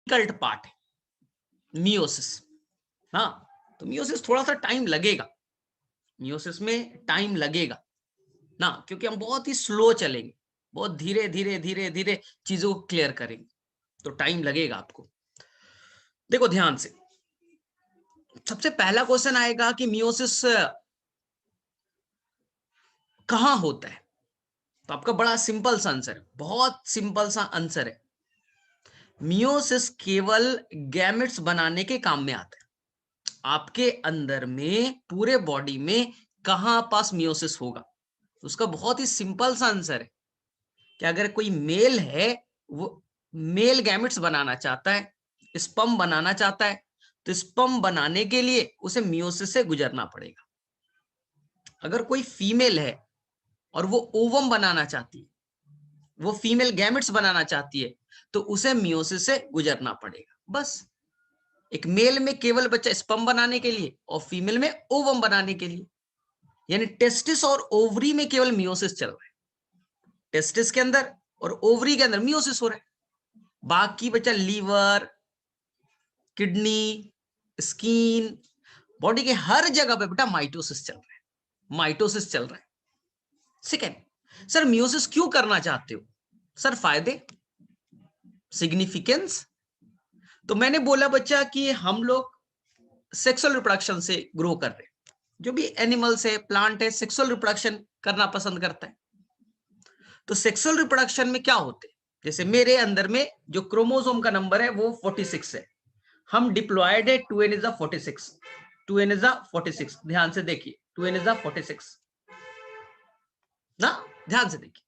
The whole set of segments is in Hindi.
डिफिकल्ट पार्ट है मियोसिस। हाँ, तो मियोसिस थोड़ा सा टाइम लगेगा, मियोसिस में टाइम लगेगा ना, क्योंकि हम बहुत ही स्लो चलेंगे, बहुत धीरे धीरे धीरे धीरे चीजों को क्लियर करेंगे, तो टाइम लगेगा आपको। देखो ध्यान से, सबसे पहला क्वेश्चन आएगा कि मियोसिस कहां होता है, तो आपका बड़ा सिंपल सा आंसर है, बहुत सिंपल सा आंसर है, मियोसिस केवल गैमेट्स बनाने के काम में आता है। आपके अंदर में पूरे बॉडी में कहां पास मियोसिस होगा, उसका बहुत ही सिंपल सा आंसर है कि अगर कोई मेल है, वो मेल गैमेट्स बनाना चाहता है, स्पर्म बनाना चाहता है, तो स्पर्म बनाने के लिए उसे मियोसिस से गुजरना पड़ेगा। अगर कोई फीमेल है और वो ओवम बनाना चाहती है, वो फीमेल गैमेट्स बनाना चाहती है, तो उसे मियोसिस से गुजरना पड़ेगा। बस एक मेल में केवल बच्चा स्पर्म बनाने के लिए और फीमेल में ओवम बनाने के लिए, यानी टेस्टिस और ओवरी में केवल मियोसिस चल रहा है, टेस्टिस के अंदर और ओवरी के अंदर मियोसिस हो रहा है। बाकी बच्चा लीवर, किडनी, स्किन, बॉडी के हर जगह पे बेटा माइटोसिस चल रहा है, माइटोसिस चल रहा है। सेकेंड, सर मियोसिस क्यों करना चाहते हो? सर फायदे, सिग्निफिकेंस, तो मैंने बोला बच्चा कि हम लोग सेक्सुअल रिप्रोडक्शन से ग्रो कर रहे हैं, जो भी एनिमल्स है, प्लांट है, सेक्सुअल रिप्रोडक्शन करना पसंद करता है। तो सेक्सुअल रिप्रोडक्शन में क्या होते हैं, जैसे मेरे अंदर में जो क्रोमोसोम का नंबर है वो 46 है, हम डिप्लॉयड है 2n इज 46, 2n इज 46, ध्यान से देखिए 2n इज 46 ना, ध्यान से देखिए।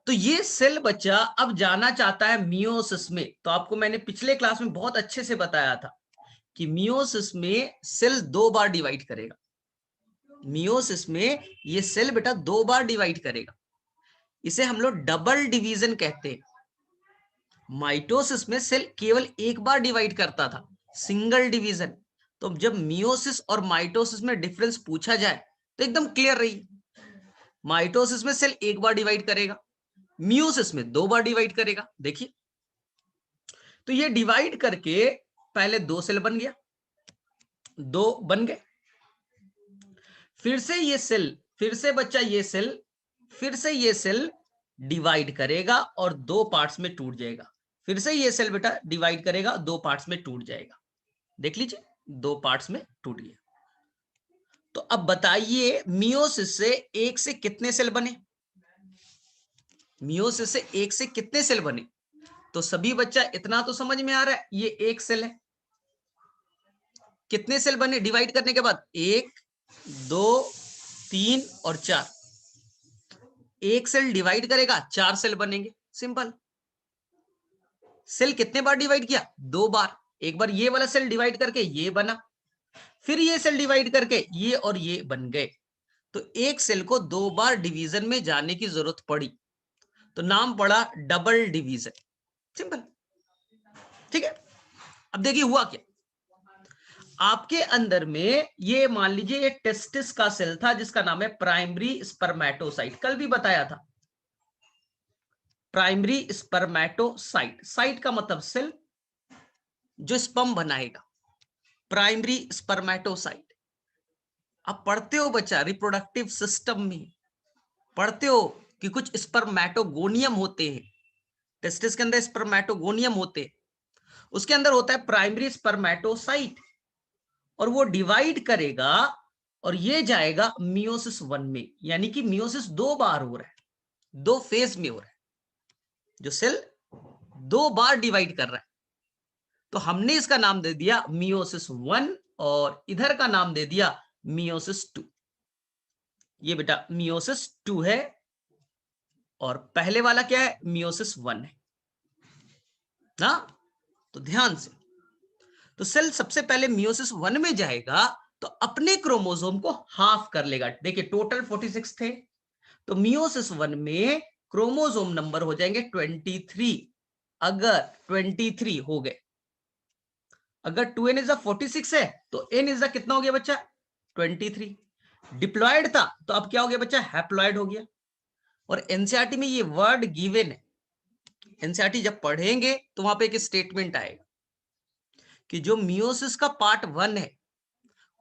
तो ये सेल बच्चा अब जाना चाहता है मियोसिस में, तो आपको मैंने पिछले क्लास में बहुत अच्छे से बताया था कि मियोसिस में सेल 2 बार डिवाइड करेगा, मियोसिस में ये सेल बेटा 2 बार डिवाइड करेगा, इसे हम लोग डबल डिवीजन कहते हैं। माइटोसिस में सेल केवल एक बार डिवाइड करता था, सिंगल डिवीजन। तो जब मियोसिस और माइटोसिस में डिफरेंस पूछा जाए तो एकदम क्लियर रही, माइटोसिस में सेल एक बार डिवाइड करेगा, मियोसिस में 2 बार डिवाइड करेगा। देखिए, तो ये डिवाइड करके पहले 2 सेल बन गया, 2 बन गए, फिर से ये सेल, फिर से बच्चा ये सेल, फिर से ये सेल डिवाइड करेगा और 2 पार्ट्स में टूट जाएगा, फिर से ये सेल बेटा डिवाइड करेगा, 2 पार्ट्स में टूट जाएगा। देख लीजिए 2 पार्ट्स में टूट गया। तो अब बताइए मियोसिस से एक से कितने सेल बने, मियोसिस से एक से कितने सेल बने? तो सभी बच्चा इतना तो समझ में आ रहा है, ये एक सेल है, कितने सेल बने डिवाइड करने के बाद? 1 2 3 और 4, एक सेल डिवाइड करेगा 4 सेल बनेंगे, सिंपल। सेल कितने बार डिवाइड किया? 2 बार, एक बार ये वाला सेल डिवाइड करके ये बना, फिर ये सेल डिवाइड करके ये और ये बन गए, तो एक सेल को 2 बार डिवीजन में जाने की जरूरत पड़ी, तो नाम पड़ा डबल डिवीजन, सिंपल। ठीक है, अब देखिए हुआ क्या, आपके अंदर में ये मान लीजिए ये टेस्टिस का सेल था जिसका नाम है प्राइमरी स्पर्मेटोसाइट, कल भी बताया था, प्राइमरी स्पर्मेटोसाइट, साइट का मतलब सेल जो स्पर्म बनाएगा, प्राइमरी स्पर्मेटोसाइट। आप पढ़ते हो बच्चा रिप्रोडक्टिव सिस्टम में, पढ़ते हो कि कुछ स्पर्मेटोगोनियम होते हैं, टेस्टिस के अंदर स्पर्मेटोगोनियम होते हैं, उसके अंदर होता है प्राइमरी स्पर्मेटोसाइट, और वो डिवाइड करेगा और ये जाएगा मियोसिस 1 में, यानी कि मियोसिस 2 बार हो रहा है, 2 फेज में हो रहा है, जो सेल 2 बार डिवाइड कर रहा है, तो हमने इसका नाम दे दिया मियोसिस 1 और इधर का नाम दे दिया मियोसिस 2। ये बेटा मियोसिस 2 है और पहले वाला क्या है? मियोसिस 1 है ना। तो ध्यान से, तो सेल सबसे पहले मियोसिस 1 में जाएगा तो अपने क्रोमोसोम को हाफ कर लेगा। देखिए टोटल 46 थे, तो मियोसिस 1 में क्रोमोसोम नंबर हो जाएंगे 23। अगर 23 हो गए, अगर 2n इज 46 है तो n इज कितना हो गया बच्चा? 23। डिप्लॉयड था तो अब क्या हो गया बच्चा? हैप्लॉयड हो गया। और एनसीईआरटी में ये वर्ड गिवन है, एनसीईआरटी जब पढ़ेंगे तो वहां पे एक स्टेटमेंट आएगा कि जो मियोसिस का पार्ट 1 है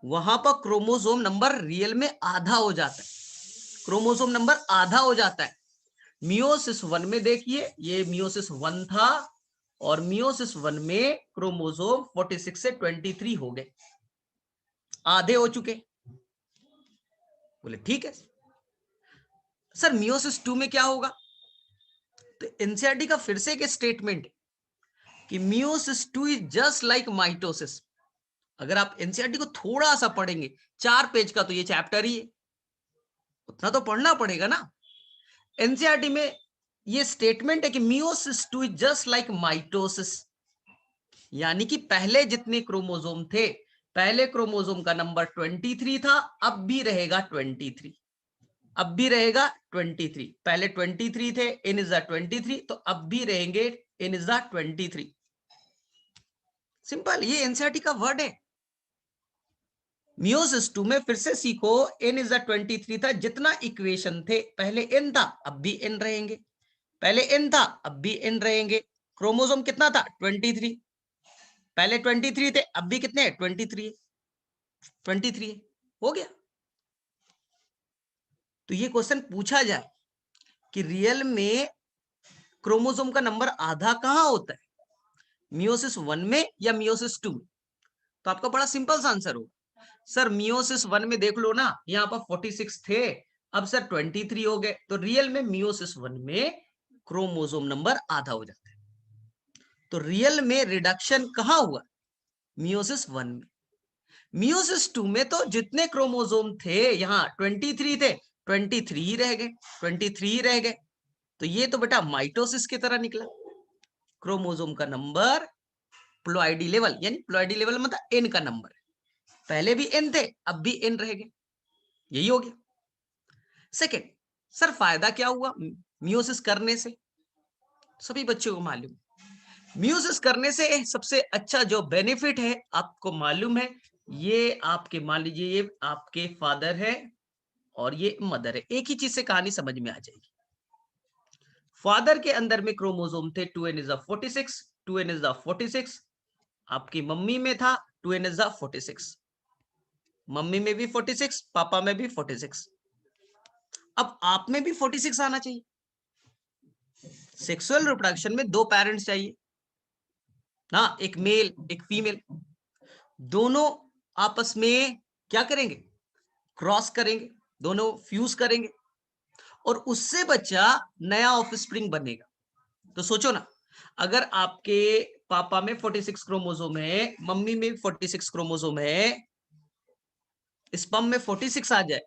वहां पर क्रोमोसोम नंबर रियल में आधा हो जाता है, क्रोमोसोम नंबर आधा हो जाता है। मियोसिस 1 में देखिए, ये मियोसिस 1 था और मियोसिस 1 में क्रोमोसोम 46 से 23 हो गए, आधे हो चुके। बोले ठीक है सर, मियोसिस 2 में क्या होगा? तो एनसीईआरटी का फिर से एक स्टेटमेंट कि meiosis 2 is just like mitosis. अगर आप एनसीईआरटी को थोड़ा सा पढ़ेंगे, 4 पेज का तो ये चैप्टर ही है, उतना तो पढ़ना पड़ेगा ना। एनसीईआरटी में ये स्टेटमेंट है कि meiosis 2 is just like mitosis, यानी कि पहले जितने क्रोमोसोम थे, पहले क्रोमोसोम का नंबर 23 था, अब भी रहेगा 23, अब भी रहेगा 23। पहले 23 थे, n इज द 23, तो अब भी रहेंगे n इज द 23। सिंपल, ये एनसीईआरटी का वर्ड है। मियोसिस 2 में फिर से सीखो, n इज द 23 था, जितना इक्वेशन थे पहले n था, अब भी n रहेंगे, पहले n था, अब भी n रहेंगे। क्रोमोसोम कितना था? 23, पहले 23 थे, अब भी कितने हैं? 23, 23 हो गया। तो ये क्वेश्चन पूछा जाए कि रियल में क्रोमोसोम का नंबर आधा कहां होता है, मियोसिस 1 में या मियोसिस 2 में? तो आपका बड़ा सिंपल सा आंसर होगा, सर मियोसिस 1 में देख लो ना, यहां पर 46 थे, अब सर 23 हो गए, तो रियल में मियोसिस 1 में क्रोमोसोम नंबर आधा हो जाता है। तो रियल में रिडक्शन कहां हुआ? मियोसिस 1 में। मियोसिस 2 में तो जितने क्रोमोसोम थे, यहां 23 थे, 23 ही रह गए, 23 ही रह गए। तो ये तो बेटा माइटोसिस की तरह निकला, क्रोमोसोम का नंबर प्लॉइडी लेवल, यानी प्लॉइडी लेवल मतलब एन का नंबर, पहले भी एन थे, अब भी एन रहेंगे, यही हो गया। सेकेंड, सर फायदा क्या हुआ मियोसिस करने से? सभी बच्चों को मालूम, मियोसिस करने से सबसे अच्छा जो बेनिफिट है आपको मालूम है, ये आपके, मान लीजिए ये आपके फादर है और ये मदर है, एक ही चीज से कहानी समझ में आ जाएगी। फादर के अंदर में क्रोमोसोम थे 2n इज 46, 2n इज 46, आपकी मम्मी में था 2n इज 46, मम्मी में भी 46, पापा में भी 46, अब आप में भी 46 आना चाहिए। सेक्सुअल रिप्रोडक्शन में 2 पेरेंट्स चाहिए ना, एक मेल एक फीमेल, दोनों आपस में क्या करेंगे? क्रॉस करेंगे, दोनों फ्यूज करेंगे और उससे बच्चा नया ऑफस्प्रिंग बनेगा। तो सोचो ना, अगर आपके पापा में 46 क्रोमोसोम है, मम्मी में 46 क्रोमोसोम है, स्पर्म में 46 आ जाए,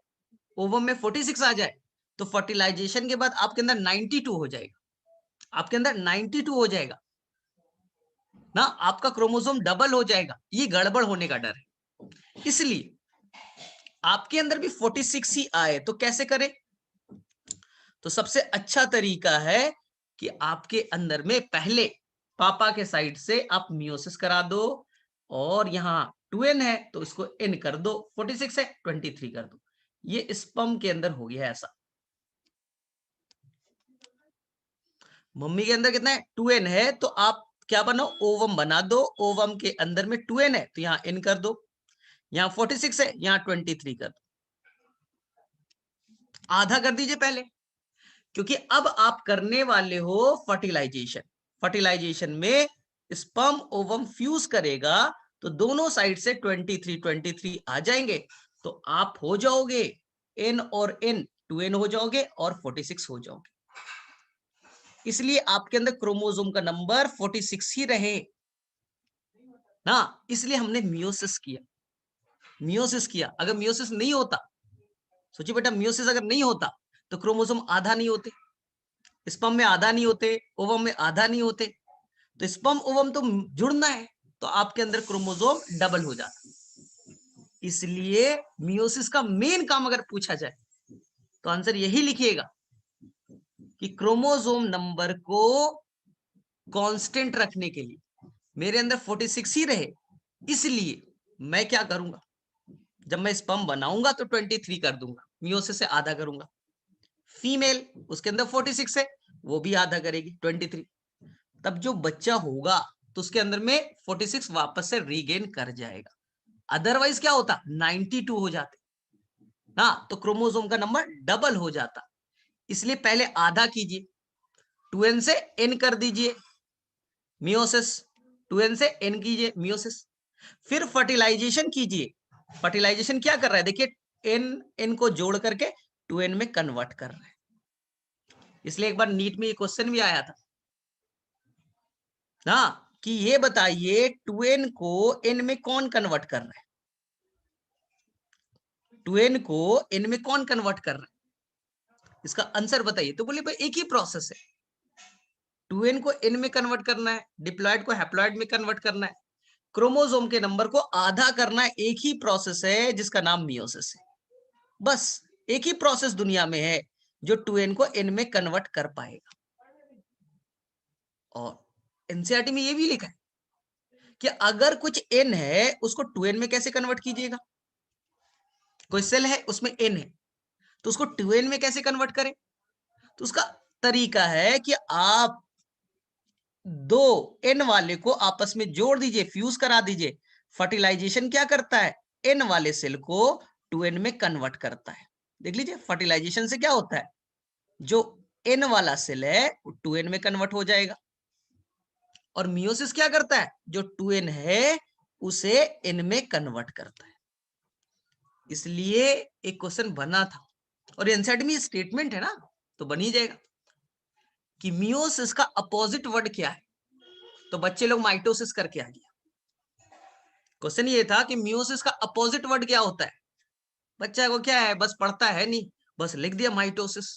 ओवम में 46 आ जाए, तो फर्टिलाइजेशन के बाद आपके अंदर 92 हो जाएगा, आपके अंदर 92 हो जाएगा ना, आपका क्रोमोसोम डबल हो जाएगा, ये गड़बड़ होने का डर है। इसलिए आपके अंदर भी 46 ही आए तो कैसे करें? तो सबसे अच्छा तरीका है कि आपके अंदर में पहले पापा के साइड से आप मियोसिस करा दो, और यहां 2n है तो इसको n कर दो, 46 है 23 कर दो, ये स्पर्म के अंदर हो गया ऐसा। मम्मी के अंदर कितना है? 2n है, तो आप क्या बनो? ओवम बना दो, ओवम के अंदर में 2n है तो यहां n कर दो, यहां 46 है यहां 23 कर दो, आधा कर दीजिए पहले, क्योंकि अब आप करने वाले हो फर्टिलाइजेशन। फर्टिलाइजेशन में स्पर्म ओवम फ्यूज करेगा तो दोनों साइड से 23 आ जाएंगे, तो आप हो जाओगे n और n 2n हो जाओगे और 46 हो जाओगे। इसलिए आपके अंदर क्रोमोसोम का नंबर 46 ही रहे ना, इसलिए हमने मियोसिस किया, मियोसिस किया। अगर मियोसिस नहीं होता, सोचिए बेटा, मियोसिस अगर नहीं होता तो क्रोमोसोम आधा नहीं होते, स्पर्म में आधा नहीं होते, ओवम में आधा नहीं होते, तो स्पर्म ओवम तो जुड़ना है, तो आपके अंदर क्रोमोसोम डबल हो जाता। इसलिए मियोसिस का मेन काम अगर पूछा जाए तो आंसर यही लिखिएगा कि क्रोमोसोम नंबर को कांस्टेंट रखने के लिए मेरे अंदर 46 ही रहे, इसलिए मैं क्या करूंगा, जब मैं स्पर्म बनाऊंगा तो 23 कर दूंगा, मियोसिस से आधा करूंगा। फीमेल उसके अंदर 46 है, वो भी आधा करेगी 23, तब जो बच्चा होगा तो उसके अंदर में 46 वापस से रीगेन कर जाएगा, अदरवाइज क्या होता 92 हो जाते ना, तो क्रोमोसोम का नंबर डबल हो जाता। इसलिए पहले आधा कीजिए, 2n से n कर दीजिए मियोसिस, 2n से n कीजिए मियोसिस, फिर फर्टिलाइजेशन कीजिए। फर्टिलाइजेशन क्या कर रहा है देखिए, n को जोड़ करके 2n में कन्वर्ट कर रहा है। इसलिए एक बार नीट में ये क्वेश्चन भी आया था ना, कि ये बताइए 2n को n में कौन कन्वर्ट कर रहा है, 2n को n में कौन कन्वर्ट कर रहा है, इसका आंसर बताइए। तो बोले भाई एक ही प्रोसेस है, 2n को n में कन्वर्ट करना है, डिप्लॉइड को हैप्लॉइड में कन्वर्ट करना है, क्रोमोसोम के नंबर को आधा करना है, एक ही प्रोसेस है जिसका नाम मियोसिस है। बस एक ही प्रोसेस दुनिया में है जो 2n को n में कन्वर्ट कर पाएगा। और एनसीईआरटी में ये भी लिखा है कि अगर कुछ n है उसको 2n में कैसे कन्वर्ट कीजिएगा, कोई सेल है उसमें n है तो उसको 2n में कैसे कन्वर्ट करें, तो उसका तरीका है कि आप दो n वाले को आपस में जोड़ दीजिए, फ्यूज करा दीजिए। फर्टिलाइजेशन क्या करता है, n वाले सेल को 2n में कन्वर्ट करता है। देख लीजिए फर्टिलाइजेशन से क्या होता है, जो n वाला सेल है वो 2n में कन्वर्ट हो जाएगा, और मियोसिस क्या करता है, जो 2n है उसे n में कन्वर्ट करता है। इसलिए एक क्वेश्चन बना था, और एनसीईआरटी में स्टेटमेंट है ना, तो बन ही जाएगा कि मियोसिस का अपोजिट वर्ड क्या है, तो बच्चे लोग माइटोसिस करके आ गया। क्वेश्चन ये था कि मियोसिस का अपोजिट वर्ड क्या होता है, बच्चा को क्या है बस पढ़ता है नहीं, बस लिख दिया माइटोसिस।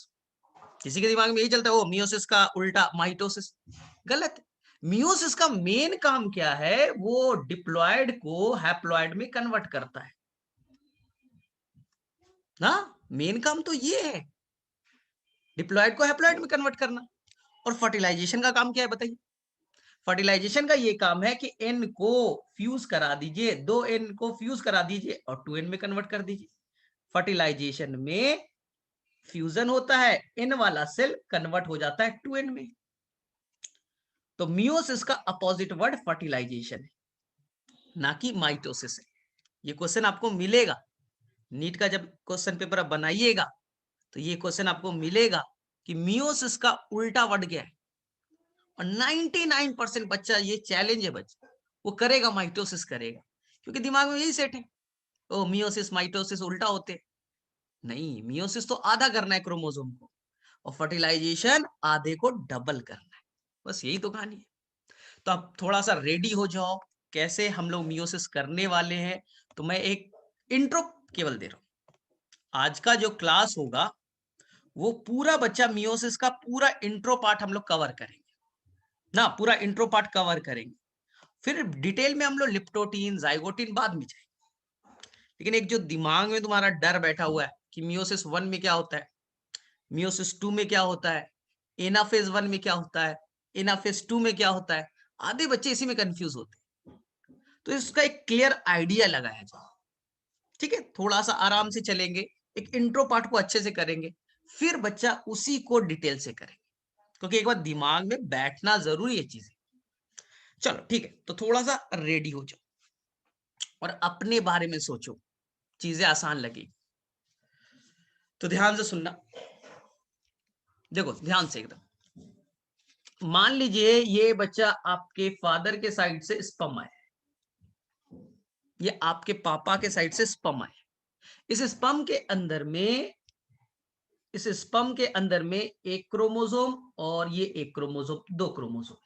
किसी के दिमाग में यही चलता है, ओ मियोसिस का उल्टा माइटोसिस, गलत। मियोसिस का मेन काम क्या है, वो डिप्लॉयड को हैप्लॉयड में कन्वर्ट करता है ना, मेन काम तो ये है, डिप्लॉयड को हैप्लॉयड में कन्वर्ट करना। और फर्टिलाइजेशन का काम क्या है बताइए, फर्टिलाइजेशन का ये काम है कि n को फ्यूज करा दीजिए, दो n को फ्यूज करा दीजिए और 2n में कन्वर्ट कर दीजिए। फर्टिलाइजेशन में फ्यूजन होता है, n वाला सेल कन्वर्ट हो जाता है 2n में। तो मियोसिस का अपोजिट वर्ड फर्टिलाइजेशन है, ना कि माइटोसिस है। ये क्वेश्चन आपको मिलेगा नीट का, जब क्वेश्चन पेपर आप बनाइएगा तो ये क्वेश्चन आपको मिलेगा कि मियोसिस का उल्टा वर्ड क्या है। और 99% बच्चा, ये चैलेंज है बच्चा, वो करेगा माइटोसिस करेगा, क्योंकि दिमाग में यही सेट है, ओ मियोसिस माइटोसिस उल्टा होते। नहीं, मियोसिस तो आधा करना है क्रोमोसोम को, और फर्टिलाइजेशन आधे को डबल करना है, बस यही तो कहानी है। तो आप थोड़ा सा रेडी हो जाओ कैसे हम लोग मियोसिस करने वाले हैं। तो मैं एक इंट्रो केवल दे रहा हूं, आज का जो क्लास होगा वो पूरा बच्चा मियोसिस का पूरा इंट्रो पार्ट हम लोग कवर करेंगे ना, पूरा इंट्रो पार्ट कवर करेंगे, फिर डिटेल में हम लोग लिप्टोटीन जाइगोटीन बाद में जाएंगे। लेकिन एक जो दिमाग में तुम्हारा डर बैठा हुआ है कि मियोसिस 1 में क्या होता है, मियोसिस 2 में क्या होता है, एनाफेज 1 में क्या होता है, एनाफेज 2 में क्या होता है, आधे बच्चे इसी में कंफ्यूज होते हैं। तो इसका एक क्लियर आइडिया लगाया जाए, ठीक है, थोड़ा सा आराम से चलेंगे, एक इंट्रो पार्ट को अच्छे से करेंगे, फिर बच्चा उसी को डिटेल से करेंगे, क्योंकि एक बार दिमाग में बैठना जरूरी है चीजें। चलो ठीक है, तो थोड़ा सा रेडी हो जाओ और अपने बारे में सोचो, चीजें आसान लगेगी। तो ध्यान से सुनना, देखो ध्यान से एकदम, मान लीजिए ये बच्चा आपके फादर के साइड से स्पर्म आया, ये आपके पापा के साइड से स्पर्म आया। इस स्पर्म के अंदर में, इस स्पर्म के अंदर में एक क्रोमोसोम और ये एक क्रोमोसोम, दो क्रोमोसोम।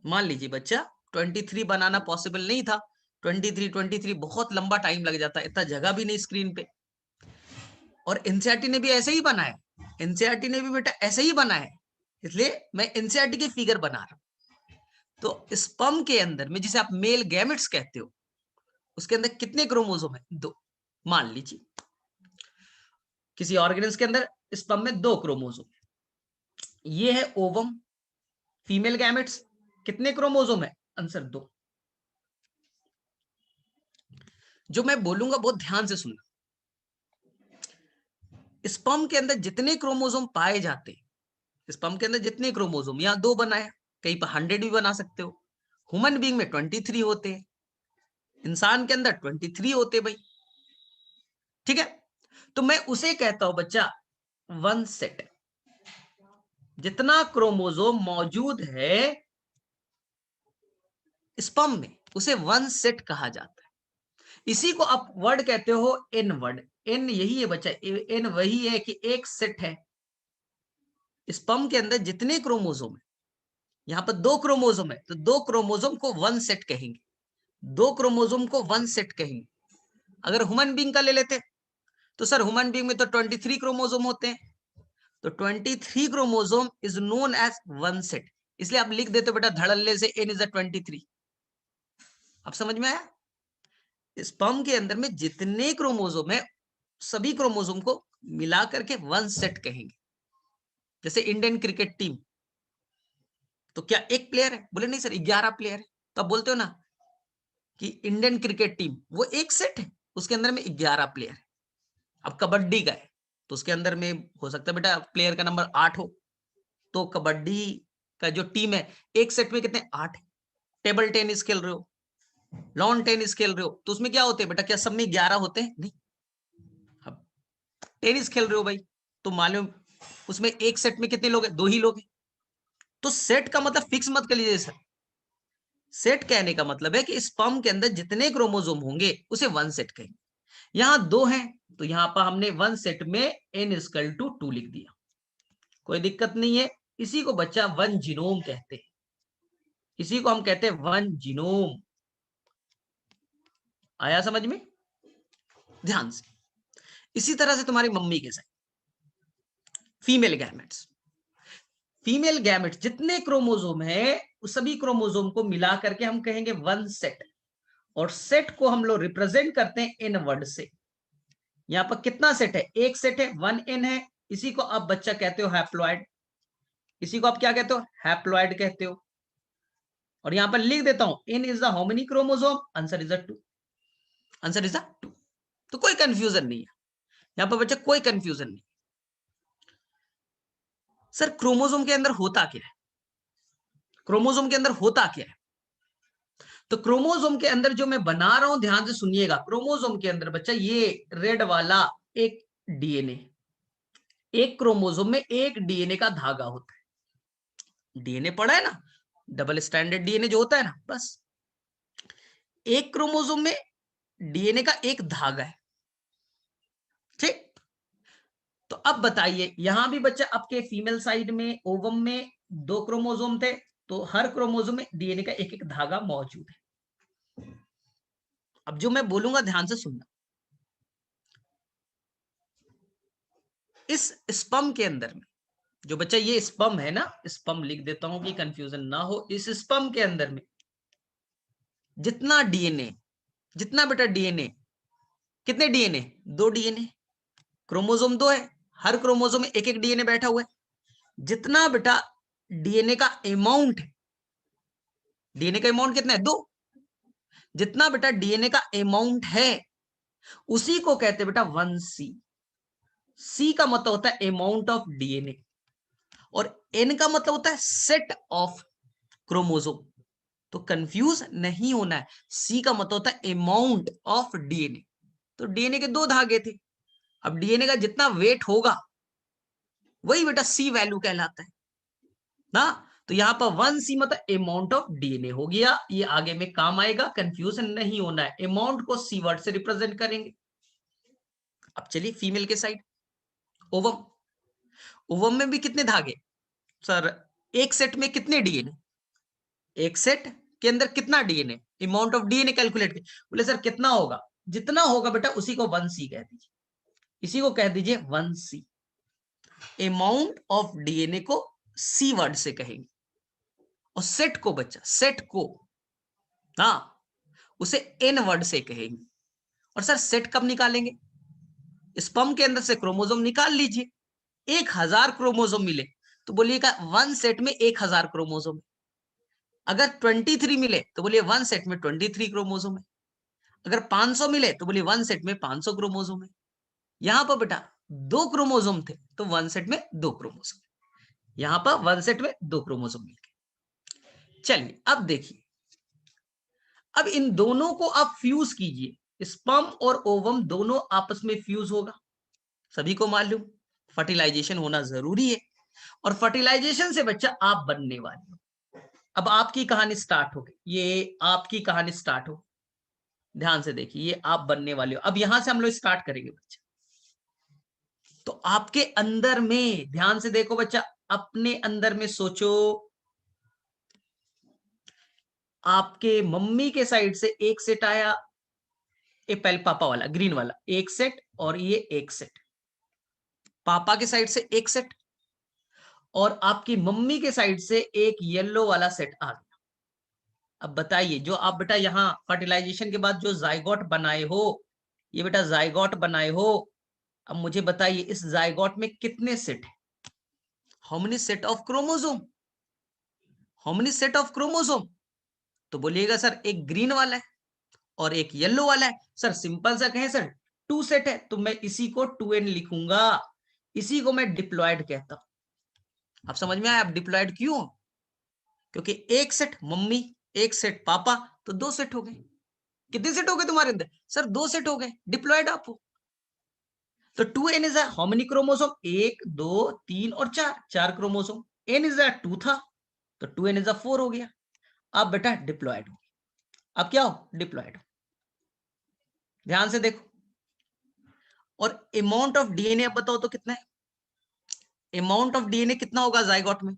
मान लीजिए बच्चा 23 बनाना पॉसिबल नहीं था, 23 बहुत लंबा टाइम लग जाता, इतना जगह भी नहीं स्क्रीन पे। और एनसीईआरटी ने भी ऐसे ही बनाया, एनसीईआरटी ने भी बेटा ऐसे ही बनाया, इसलिए मैं एनसीईआरटी की फिगर बना रहा हूं। तो स्पर्म के अंदर में, जिसे आप मेल गैमेट्स कहते हो, उसके अंदर कितने क्रोमोसोम है, दो। मान लीजिए किसी ऑर्गेनिज्म के अंदर स्पर्म में दो क्रोमोसोम, ये है ओवम, फीमेल गैमेट्स, कितने क्रोमोसोम है, आंसर दो। जो मैं बोलूंगा बहुत ध्यान से सुनना, स्पर्म के अंदर जितने क्रोमोसोम पाए जाते हैं, स्पर्म के अंदर जितने क्रोमोसोम, यहां दो बनाया, कहीं पर 100 भी बना सकते हो। ह्यूमन बीइंग में 23 होते हैं, इंसान के अंदर 23 होते भाई, ठीक है। तो मैं उसे कहता हूं बच्चा वन सेट। जितना क्रोमोसोम मौजूद है स्पर्म में उसे वन सेट कहा जाता है। इसी को आप वर्ड कहते हो एन वर्ड। एन यही है बच्चा, एन वही है कि एक सेट है। स्पर्म के अंदर जितने क्रोमोसोम है, यहां पर 2 क्रोमोसोम है तो 2 क्रोमोसोम को वन सेट कहेंगे, 2 क्रोमोसोम को वन सेट कहेंगे। अगर ह्यूमन बीइंग का ले लेते तो सर ह्यूमन बीइंग में तो 23 क्रोमोसोम होते हैं, तो 23 chromosome is known as one set. इसलिए आप लिख देते हो बेटा धड़ल्ले से एन इज 23। अब समझ में आया? स्पर्म के अंदर में जितने क्रोमोसोम है सभी क्रोमोसोम को मिला करके वन सेट कहेंगे। जैसे इंडियन क्रिकेट टीम, तो क्या एक प्लेयर है? बोले नहीं सर 11 प्लेयर है। तो आप बोलते हो ना कि इंडियन क्रिकेट टीम, वो एक सेट है, उसके अंदर में 11 प्लेयर है। अब कबड्डी का है तो उसके अंदर में हो सकता है बेटा प्लेयर का नंबर 8 हो, तो कबड्डी का जो टीम है एक सेट में कितने 8 है। टेबल टेनिस खेल रहे हो, लॉन टेनिस खेल रहे हो, तो उसमें क्या होते हैं बेटा, क्या सब में 11 होते हैं? नहीं। अब टेनिस खेल रहे हो भाई, तो मालूम उसमें एक सेट में कितने लोग हैं? 2 ही लोग हैं। तो सेट का मतलब फिक्स मत कर लीजिए सर। सेट कहने का मतलब है कि स्पर्म के अंदर जितने क्रोमोसोम होंगे उसे वन सेट कहेंगे। यहां 2 हैं तो यहां पर हमने वन सेट में n इक्वल टू 2 लिख दिया, कोई दिक्कत नहीं है। इसी को बच्चा वन जीनोम कहते हैं, इसी को हम कहते हैं वन जीनोम। आया समझ में? ध्यान से। इसी तरह से तुम्हारी मम्मी के साथ फीमेल गैमेट्स, फीमेल गैमेट्स जितने क्रोमोसोम है उस सभी क्रोमोसोम को मिला करके हम कहेंगे वन सेट। और सेट को हम लोग रिप्रेजेंट करते हैं इन वर्ड से। यहां पर कितना सेट है? एक सेट है, 1n है। इसी को आप बच्चा कहते हो हैप्लॉइड। इसी को आप क्या कहते हो? हैप्लॉइड कहते हो। और यहां पर लिख देता हूं in is the how many chromosome, answer is 2। Answer is 2। तो कोई कंफ्यूजन नहीं है यहां पर बच्चा, कोई कंफ्यूजन नहीं। सर क्रोमोसोम के अंदर होता क्या है? क्रोमोसोम के अंदर होता क्या है? तो क्रोमोसोम के अंदर जो मैं बना रहा हूं ध्यान से सुनिएगा। क्रोमोसोम के अंदर बच्चा ये रेड वाला एक डीएनए, एक क्रोमोसोम में एक डीएनए का धागा होता है। डीएनए पढ़ा है ना, डबल स्टैंडर्ड डीएनए जो होता है ना, बस एक क्रोमोसोम में डीएनए का एक धागा है, ठीक। तो अब बताइए यहां भी बच्चा आपके फीमेल साइड में ओवम में 2 क्रोमोसोम थे, तो हर क्रोमोसोम में डीएनए का एक एक धागा मौजूद है। अब जो मैं बोलूंगा ध्यान से सुनना। इस स्पर्म के अंदर में जो बच्चा ये स्पर्म है ना, स्पर्म लिख देता हूं कि कंफ्यूजन ना हो। इस स्पर्म के अंदर में जितना डीएनए, जितना बेटा डीएनए, कितने डीएनए? 2 डीएनए। क्रोमोसोम 2 है, हर क्रोमोसोम में एक एक डीएनए बैठा हुआ है। जितना बेटा डीएनए का अमाउंट है, डीएनए का अमाउंट कितना है? 2। जितना बेटा डीएनए का अमाउंट है उसी को कहते हैं बेटा 1c। सी का मतलब होता है अमाउंट ऑफ डीएनए और एन का मतलब होता है सेट ऑफ क्रोमोसोम। तो कंफ्यूज नहीं होना है। सी का मतलब होता है अमाउंट ऑफ डीएनए। तो डीएनए के 2 धागे थे, अब डीएनए का जितना वेट होगा वही बेटा सी वैल्यू कहलाता है ना। तो यहां पर 1c मतलब अमाउंट ऑफ डीएनए हो गया। ये आगे में काम आएगा, कंफ्यूजन नहीं होना है। अमाउंट को सी वर्ड से रिप्रेजेंट करेंगे। अब चलिए फीमेल के साइड, ओवम। ओवम में भी कितने धागे सर? एक सेट में कितने डीएनए? एक सेट के अंदर कितना DNA? Amount of DNA calculate कर। बोले सर कितना होगा? जितना होगा बेटा उसी को 1c कह दीजिए, इसी को कह दीजिए 1c। अमाउंट ऑफ डीएनए को सी वर्ड से कहेंगे। और सेट को बच्चा, सेट को हाँ उसे एन वर्ड से कहेंगे। और सर सेट कब निकालेंगे? स्पर्म के अंदर से क्रोमोसोम निकाल लीजिए, 1000 क्रोमोसोम मिले तो बोलिएगा वन सेट में 1000 क्रोमोसोम। अगर 23 मिले तो बोलिए वन सेट में 23 क्रोमोसोम है। अगर 500 मिले तो बोलिए वन सेट में 500 क्रोमोसोम है। यहां पर बेटा 2 क्रोमोसोम थे तो वन सेट में 2 क्रोमोसोम, यहां पर वन सेट में 2 क्रोमोसोम मिल गए। चलिए अब देखिए, अब इन दोनों को आप फ्यूज कीजिए, स्पर्म और ओवम दोनों आपस में फ्यूज होगा, सभी को मालूम फर्टिलाइजेशन होना जरूरी है, और फर्टिलाइजेशन से बच्चा आप बनने वाले हो। अब आपकी कहानी स्टार्ट हो गई, ये आपकी कहानी स्टार्ट हो, ध्यान से देखिए, ये आप बनने वाले हो। अब यहां से हम लोग स्टार्ट करेंगे बच्चा। तो आपके अंदर में, ध्यान से देखो बच्चा, अपने अंदर में सोचो, आपके मम्मी के साइड से एक सेट आया, ये पहले पापा वाला ग्रीन वाला एक सेट, और ये एक सेट, पापा के साइड से एक सेट, और आपकी मम्मी के साइड से एक येलो वाला सेट आ गया। अब बताइए, जो आप बेटा यहाँ फर्टिलाइजेशन के बाद जो जाइगोट बनाए हो, ये बेटा जाइगोट बनाए हो, अब मुझे बताइए इस जाइगोट में कितने सेट है? How many set of chromosome? How many set of chromosome? तो बोलिएगा सर एक ग्रीन वाला है और एक येलो वाला है। सर सिंपल सा कहें सर, 2 सेट है, तो मैं इसी को 2n लिखूंगा, इसी को मैं डिप्लॉयड कहता हूं। आप समझ में आया? आप डिप्लॉयड क्यों? क्योंकि एक सेट मम्मी, एक सेट पापा, तो 2 सेट हो गए। कितने सेट हो गए तुम्हारे अंदर? सर 2 सेट हो गए, डिप्लॉयड आप हो। तो 2n is how many chromosome? 1 2 3 और 4, 4 क्रोमोसोम। n इज 2 था, तो 2n इज 4 हो गया। अब बेटा डिप्लॉयड हो, अब क्या हो? डिप्लॉयड हो। ध्यान से देखो, और अमाउंट ऑफ डीएनए अब बताओ तो कितना है? अमाउंट ऑफ डीएनए कितना होगा जाइगोट में?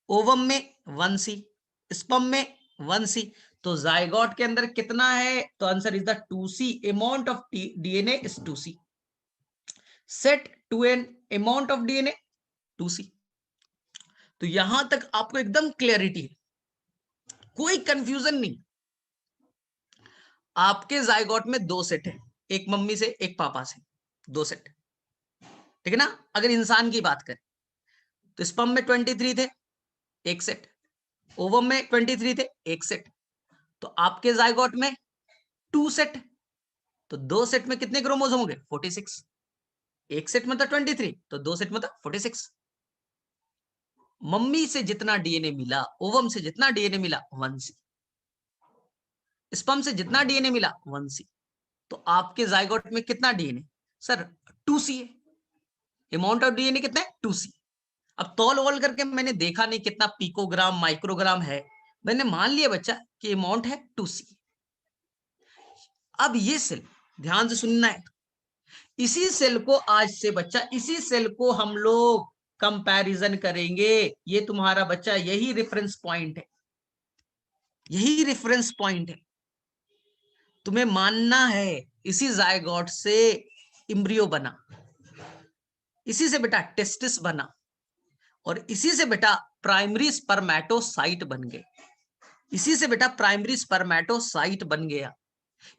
ओवम में 1c, स्पर्म में 1c, तो जाइगोट के अंदर कितना है? तो answer is the 2c। Amount of DNA is 2c। Set 2n, amount of DNA 2c। तो यहां तक आपको एकदम क्लैरिटी है, कोई कंफ्यूजन नहीं। आपके जाइगोट में 2 सेट है, एक मम्मी से एक पापा से, 2 सेट, ठीक है ना? अगर इंसान की बात करें तो स्पर्म में 23 थे, एक सेट, ओवम में 23 थे, एक सेट, तो आपके जाइगोट में 2 सेट, तो 2 सेट में कितने क्रोमोसोम हो गए? 46। एक सेट में था 23, तो 2 सेट में था 46। मम्मी से जितना डीएनए मिला, ओवम से जितना डीएनए मिला 1c, स्पर्म से जितना डीएनए मिला 1c, तो आपके जाइगोट में कितना डीएनए? सर 2c है। अमाउंट ऑफ डीएनए कितना है? 2c। अब तौल ओल करके मैंने देखा नहीं कितना पिकोग्राम माइक्रोग्राम है, मैंने मान लिया बच्चा कि अमाउंट है 2c। अब ये सेल ध्यान से सुनना है, इसी सेल को आज से बच्चा, इसी सेल को हम लोग कंपैरिजन करेंगे। ये तुम्हारा बच्चा यही रेफरेंस पॉइंट है, यही रेफरेंस पॉइंट है। तुम्हें मानना है इसी जायगोट से इम्ब्रियो बना, इसी से बेटा टेस्टिस बना, और इसी से बेटा प्राइमरी स्पर्मेटोसाइट बन गए, इसी से बेटा प्राइमरी स्पर्मेटोसाइट बन गया।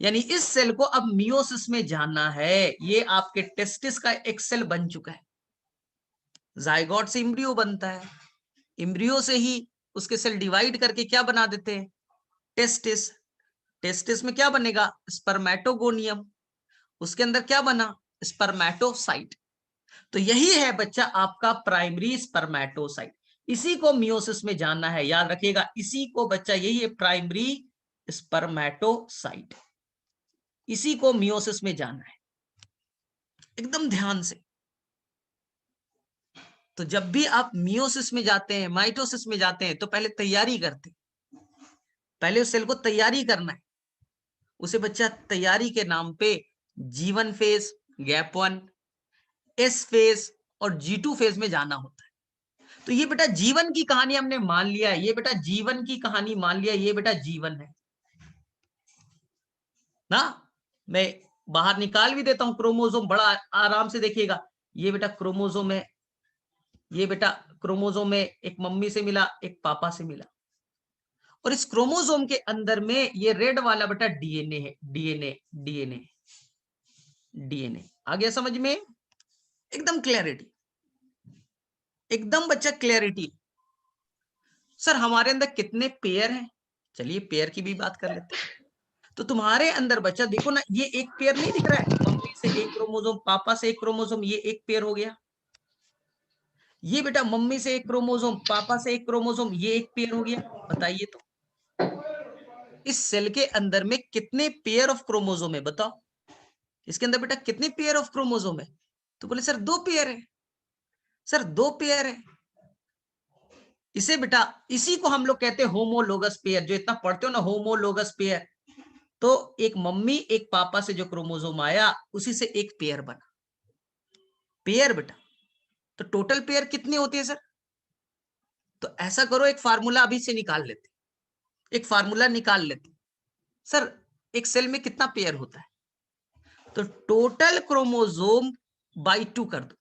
यानी इस सेल को अब मियोसिस में जाना है। ये आपके टेस्टिस का एक सेल बन चुका है। जाइगोट से इम्ब्रियो बनता है, इम्ब्रियो से ही उसके सेल डिवाइड करके क्या बना देते हैं? टेस्टिस। टेस्टिस में क्या बनेगा? स्पर्मेटोगोनियम। उसके अंदर क्या बना? स्पर्मेटोसाइट। तो यही है बच्चा आपका प्राइमरी स्पर्मेटोसाइट। इसी को मियोसिस में जानना है, याद रखिएगा, इसी को बच्चा, यही है प्राइमरी स्पर्मेटोसाइट, इसी को मियोसिस में जानना है, एकदम ध्यान से। तो जब भी आप मियोसिस में जाते हैं, माइटोसिस में जाते हैं, तो पहले तैयारी करते हैं, पहले उस सेल को तैयारी करना है। उसे बच्चा तैयारी के नाम पे G1 phase, gap 1, S phase और G2 फेज में जाना होता है। तो ये बेटा जीवन की कहानी हमने मान लिया है, ये बेटा जीवन की कहानी मान लिया, ये बेटा जीवन है ना। मैं बाहर निकाल भी देता हूं क्रोमोसोम, बड़ा आराम से देखिएगा। ये बेटा क्रोमोसोम है, ये बेटा क्रोमोसोम में एक मम्मी से मिला, एक पापा से मिला, और इस क्रोमोसोम के अंदर में ये रेड वाला बेटा डीएनए है, डीएनए डीएनए डीएनए। आ गया समझ में? एकदम क्लैरिटी, एकदम बच्चा क्लैरिटी। सर हमारे अंदर कितने पेयर हैं? चलिए पेयर की भी बात कर लेते हैं। तो तुम्हारे अंदर बच्चा देखो ना, ये एक पेयर नहीं दिख रहा है? मम्मी से एक क्रोमोसोम, पापा से एक क्रोमोसोम, ये एक पेयर हो गया। ये बेटा मम्मी से एक क्रोमोसोम, पापा से एक क्रोमोसोम, ये एक पेयर हो गया। बताइए तो इस सेल के अंदर में कितने पेयर ऑफ क्रोमोसोम है, बताओ। इसके अंदर बेटा कितने पेयर ऑफ क्रोमोसोम है? तो बोले सर 2 पेयर है। सर 2 पेयर है। इसे बेटा, इसी को हम लोग कहते हैं होमोलोगस पेयर। जो इतना पढ़ते हो ना, होमोलोगस पेयर। तो एक मम्मी एक पापा से जो क्रोमोसोम आया, उसी से एक पेयर बना। पेयर बेटा, तो टोटल पेयर कितने होते हैं सर? तो ऐसा करो, एक फार्मूला अभी से निकाल लेते, एक फार्मूला निकाल लेते। सर एक सेल में कितना पेयर होता है? तो टोटल क्रोमोसोम बाई 2 कर दो।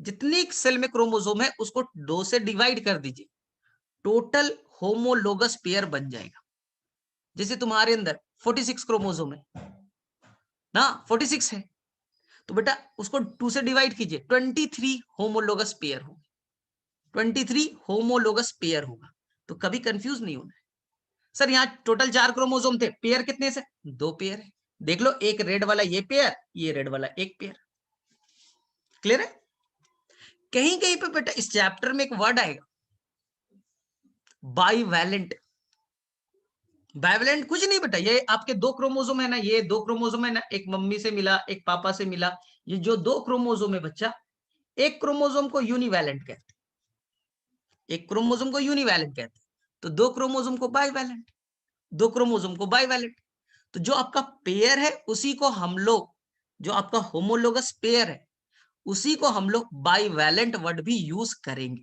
जितनी सेल में क्रोमोसोम है उसको 2 से डिवाइड कर दीजिए, टोटल होमोलोगस पेयर बन जाएगा। जैसे तुम्हारे अंदर 46 क्रोमोसोम है ना, 46 है, तो बेटा उसको 2 से डिवाइड कीजिए, 23 होमोलोगस पेयर होगा। 23 होमोलोगस पेयर होगा। तो कभी कंफ्यूज नहीं होना है। सर यहाँ टोटल 4 क्रोमोसोम थे, पेयर कितने से? 2 पेयर है। देख लो, एक रेड वाला ये पेयर, ये रेड वाला एक पेयर। क्लियर है? कहीं कहीं पे बेटा इस चैप्टर में एक वर्ड आएगा, बाईवैलेंट। बाईवैलेंट कुछ नहीं बेटा, ये आपके 2 क्रोमोसोम है ना, ये 2 क्रोमोसोम है ना, एक मम्मी से मिला एक पापा से मिला। ये जो 2 क्रोमोसोम है बच्चा, एक क्रोमोसोम को यूनिवैलेंट कहते हैं, एक क्रोमोसोम को यूनिवैलेंट कहते हैं। तो 2 क्रोमोसोम को बाईवैलेंट, 2 क्रोमोसोम को बाईवैलेंट। तो जो आपका पेयर है उसी को हम लोग, जो आपका होमोलोगस पेयर है उसी को हम लोग बाईवैलेंट वर्ड भी यूज करेंगे।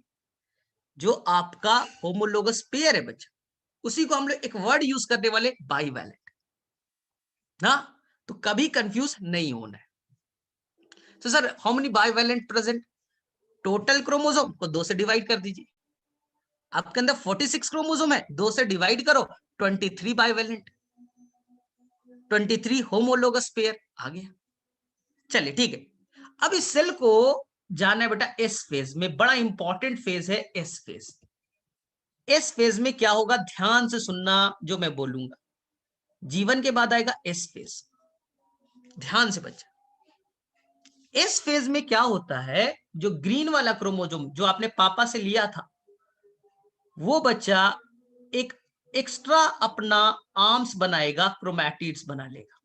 जो आपका होमोलोगस पेयर है बच्चा, उसी को हम लोग एक वर्ड यूज करने वाले, बाईवैलेंट ना। तो कभी कंफ्यूज नहीं होना है। तो sir how many bivalent present? Total chromosome को 2 से डिवाइड कर दीजिए। आपके अंदर 46 क्रोमोसोम है, 2 से डिवाइड करो, 23 बाईवैलेंट, 23 होमोलोगस पेयर आ गया। चलिए ठीक है। अब इस सेल को जाना है बेटा एस फेज में। बड़ा इंपॉर्टेंट फेज है एस फेज। एस फेज में क्या होगा, ध्यान से सुनना जो मैं बोलूंगा। जीवन के बाद आएगा एस फेज, ध्यान से बच्चा। इस फेज में क्या होता है, जो ग्रीन वाला क्रोमोसोम जो आपने पापा से लिया था, वो बच्चा एक एक्स्ट्रा अपना आर्म्स बनाएगा, क्रोमैटिड्स बना लेगा।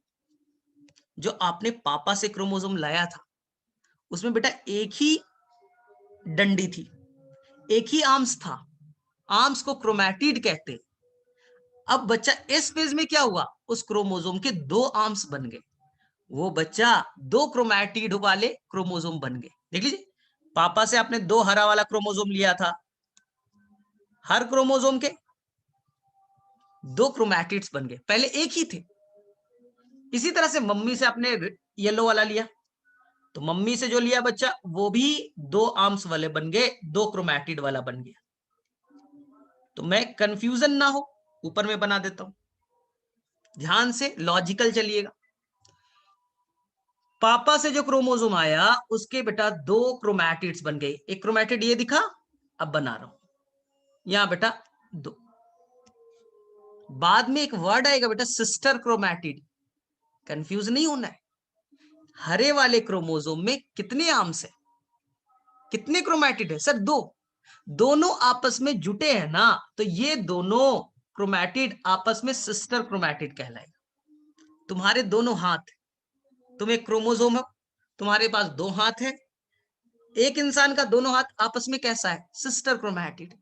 जो आपने पापा से क्रोमोसोम लाया था उसमें बेटा एक ही डंडी थी, एक ही आर्म्स था। आर्म्स को क्रोमैटिड कहते हैं। अब बच्चा इस फेज में क्या हुआ, उस क्रोमोसोम के 2 आर्म्स बन गए। वो बच्चा 2 क्रोमैटिड वाले क्रोमोसोम बन गए। देख लीजिए, पापा से आपने 2 हरा वाला क्रोमोसोम लिया था, हर क्रोमोसोम के 2 क्रोमैटिड्स बन गए, पहले एक ही थे। इसी तरह से मम्मी से आपने येलो वाला लिया, तो मम्मी से जो लिया बच्चा वो भी 2 आर्म्स वाले बन गए, 2 क्रोमैटिड वाला बन गया। तो मैं कंफ्यूजन ना हो, ऊपर में बना देता हूं, ध्यान से लॉजिकल चलिएगा। पापा से जो क्रोमोसोम आया उसके बेटा 2 क्रोमैटिड्स बन गए। एक क्रोमैटिड ये दिखा, अब बना रहा हूं यहां बेटा 2। बाद में एक वर्ड आएगा बेटा सिस्टर क्रोमैटिड, कंफ्यूज नहीं होना है। हरे वाले क्रोमोसोम में कितने आर्म्स है, कितने क्रोमैटिड है? सर 2। दोनों आपस में जुटे हैं ना, तो ये दोनों क्रोमैटिड आपस में सिस्टर क्रोमैटिड कहलाएगा। तुम्हारे दोनों हाथ, तुम एक क्रोमोसोम हो, तुम्हारे पास 2 हाथ है, एक इंसान का दोनों हाथ आपस में कैसा है, सिस्टर क्रोमैटिड।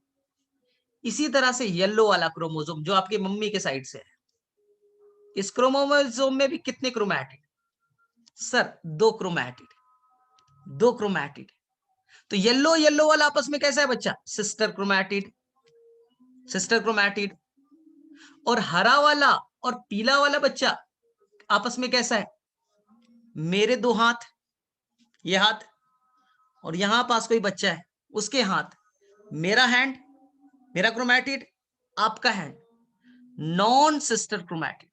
इसी तरह से येलो वाला क्रोमोसोम जो आपकी मम्मी के साइड से है, इस क्रोमोसोम में भी कितने क्रोमैटिड? Sir 2 chromatid, 2 chromatid. तो येलो येलो वाला आपस में कैसा है बच्चा, सिस्टर क्रोमैटिड, सिस्टर क्रोमैटिड। और हरा वाला और पीला वाला बच्चा आपस में कैसा है, मेरे 2 हाथ, ये हाथ, और यहां पास कोई बच्चा है उसके हाथ, मेरा हैंड, मेरा क्रोमैटिड, आपका hand. Non sister chromatid,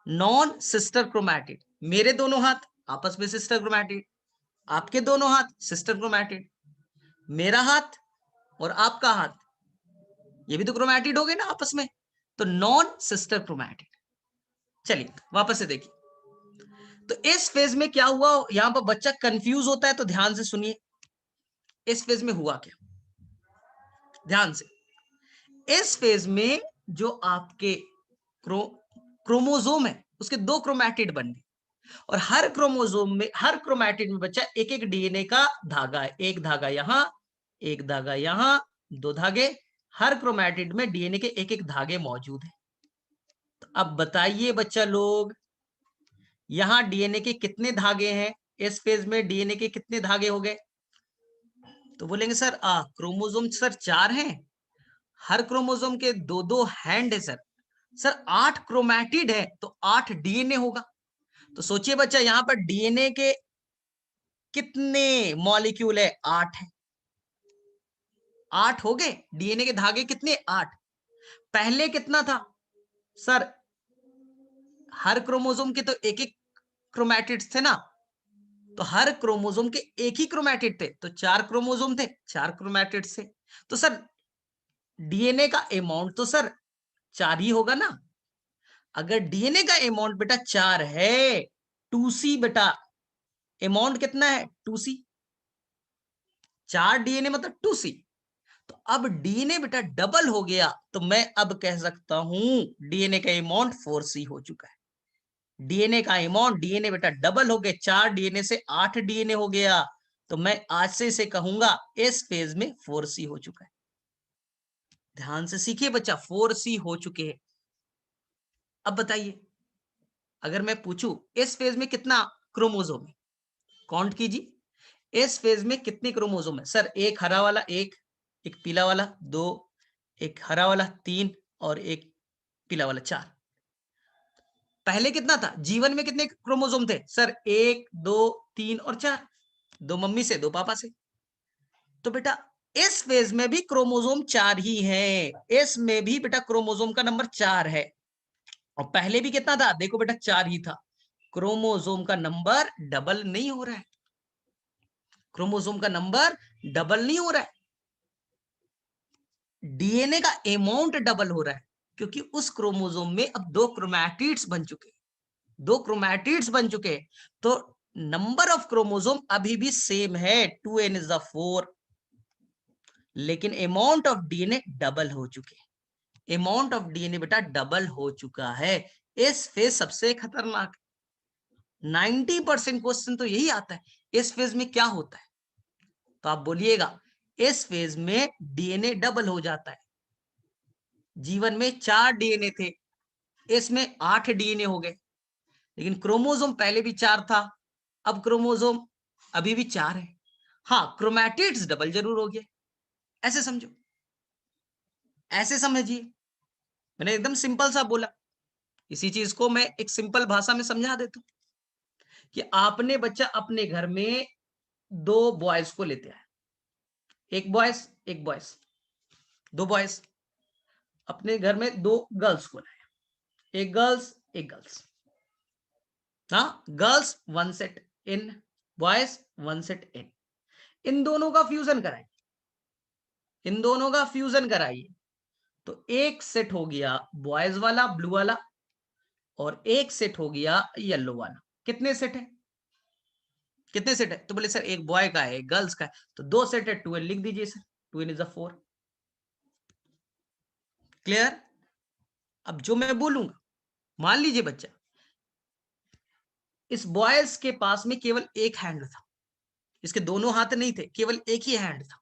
non sister chromatid. मेरे दोनों हाथ आपस में सिस्टर क्रोमैटिड, आपके दोनों हाथ सिस्टर क्रोमैटिड। मेरा हाथ और आपका हाथ, ये भी तो क्रोमैटिड हो गए ना आपस में, तो नॉन सिस्टर क्रोमैटिड। चलिए वापस से देखिए, तो इस फेज में क्या हुआ, यहां पर बच्चा कंफ्यूज होता है, तो ध्यान से सुनिए। इस फेज में हुआ क्या, ध्यान से। इस फेज में जो आपके क्रोमोजोम है उसके 2 क्रोमैटिड बन गए, और हर क्रोमोजोम में, हर क्रोमैटिड में बच्चा एक एक डीएनए का धागा है। एक धागा यहां, एक धागा यहां, 2 धागे, हर क्रोमैटिड में डीएनए के एक एक धागे मौजूद है। तो अब बताइए बच्चा लोग, यहां डीएनए के कितने धागे हैं, इस फेज में डीएनए के कितने धागे हो गए? तो बोलेंगे सर क्रोमोजोम सर 4 हैं, हर क्रोमोजोम के 2-2 हैंड है सर। सर 8 क्रोमैटिड है तो 8 डीएनए होगा। तो सोचिए बच्चा, यहां पर डीएनए के कितने मॉलिक्यूल है? 8 है। 8 हो गए। डीएनए के धागे कितने? 8। पहले कितना था सर? हर क्रोमोसोम के तो एक एक क्रोमैटिड्स थे ना, तो हर क्रोमोसोम के एक ही क्रोमैटिड थे, तो 4 क्रोमोसोम थे, 4 क्रोमैटिड्स थे। तो सर डीएनए का अमाउंट तो सर 4 ही होगा ना। अगर डीएनए का अमाउंट बेटा 4 है, 2C बेटा, अमाउंट कितना है? 2C। 4 डीएनए मतलब 2C। तो अब डीएनए बेटा डबल हो गया, तो मैं अब कह सकता हूं डीएनए का अमाउंट 4C हो चुका है। डीएनए का अमाउंट, डीएनए बेटा डबल हो गए, 4 डीएनए से 8 डीएनए हो गया, तो मैं आज से इसे कहूंगा इस फेज में 4C हो चुका है। ध्यान से सीखिए बच्चा, 4C हो चुके हैं। अब बताइए, अगर मैं पूछूं इस फेज में कितना क्रोमोसोम है, काउंट कीजिए। इस फेज में कितने क्रोमोसोम है? सर एक हरा वाला, एक पीला वाला 2, एक हरा वाला 3 और एक पीला वाला 4। पहले कितना था? जीवन में कितने क्रोमोसोम थे? सर 1 2 3 और 4, 2 मम्मी से 2 पापा से। तो बेटा इस फेज में भी क्रोमोसोम 4 ही है, इसमें भी बेटा क्रोमोसोम का नंबर 4 है। और पहले भी कितना था? देखो बेटा 4 ही था। क्रोमोसोम का नंबर डबल नहीं हो रहा है, क्रोमोसोम का नंबर डबल नहीं हो रहा है, डीएनए का अमाउंट डबल हो रहा है, क्योंकि उस क्रोमोसोम में अब 2 क्रोमैटिड्स बन चुके, 2 क्रोमैटिड्स बन चुके। तो नंबर ऑफ क्रोमोसोम अभी भी सेम है, 2n इज द 4, लेकिन अमाउंट ऑफ डीएनए डबल हो चुके। अमाउंट ऑफ डीएनए बेटा डबल हो चुका है। इस फेज सबसे खतरनाक, 90% क्वेश्चन तो यही आता है, इस फेज में क्या होता है? तो आप बोलिएगा इस फेज में डीएनए डबल हो जाता है। जीवन में 4 डीएनए थे, इसमें 8 डीएनए हो गए, लेकिन क्रोमोसोम पहले भी 4 था, अब क्रोमोसोम अभी भी 4 है। हाँ, क्रोमैटिड्स डबल जरूर हो गए। ऐसे समझो, ऐसे समझिए, मैंने एकदम सिंपल सा बोला। इसी चीज को मैं एक सिंपल भाषा में समझा देता हूं कि आपने बच्चा अपने घर में 2 बॉयज को लेते आया, एक बॉयज एक बॉयज, 2 बॉयज। अपने घर में 2 गर्ल्स को लाया, एक गर्ल्स एक गर्ल्स। हाँ, गर्ल्स 1 सेट इन, बॉयज 1 सेट इन। इन दोनों का फ्यूजन कराइए, इन दोनों का फ्यूजन कराइए, तो एक सेट हो गया बॉयज वाला ब्लू वाला, और एक सेट हो गया येलो वाला। कितने सेट है? कितने सेट है? तो बोले सर एक बॉय का है एक गर्ल्स का है, तो 2 सेट है, 12 लिख दीजिए सर, 12 इज 4। क्लियर? अब जो मैं बोलूंगा, मान लीजिए बच्चा इस बॉयज के पास में केवल एक हैंड था, इसके दोनों हाथ नहीं थे, केवल एक ही हैंड था।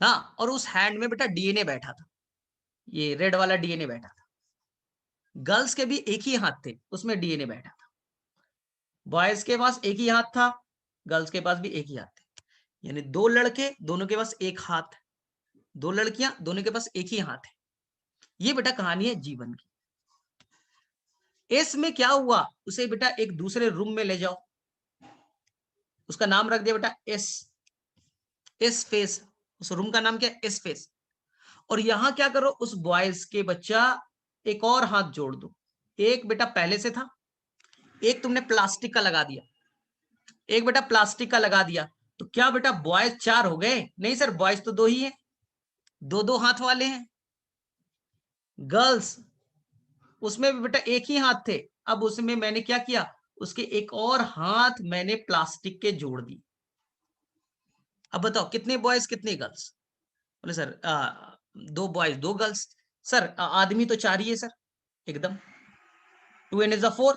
हाँ, और उस हैंड में बेटा डीएनए बैठा था, ये रेड वाला डीएनए बैठा था। गर्ल्स के भी एक ही हाथ थे, उसमें डीएनए बैठा था। बॉयज के पास एक ही हाथ था, गर्ल्स के पास भी एक ही हाथ थे, यानी 2 लड़के दोनों के पास एक हाथ, 2 लड़कियां दोनों के पास एक ही हाथ है। ये बेटा कहानी है जीवन की। इसमें क्या हुआ, उसे बेटा एक दूसरे रूम में ले जाओ, उसका नाम रख दिया बेटा एस, एस फेस। उस रूम का नाम क्या है? S phase. और यहां क्या करो, उस बॉयज के बच्चा एक और हाथ जोड़ दो, एक बेटा पहले से था, एक तुमने प्लास्टिक का लगा दिया, एक बेटा प्लास्टिक का लगा दिया, तो क्या बेटा बॉयज 4 हो गए? नहीं सर, बॉयज तो 2 ही है, 2-2 हाथ वाले हैं। गर्ल्स, उसमें भी बेटा एक ही हाथ थे, अब उसमें मैंने क्या किया, उसके एक और हाथ मैंने प्लास्टिक के जोड़ दी। अब बताओ कितने बॉयज कितने गर्ल्स? बोले सर 2 बॉयज 2 गर्ल्स। सर आदमी तो 4 ही है सर। एकदम 2 n is 4,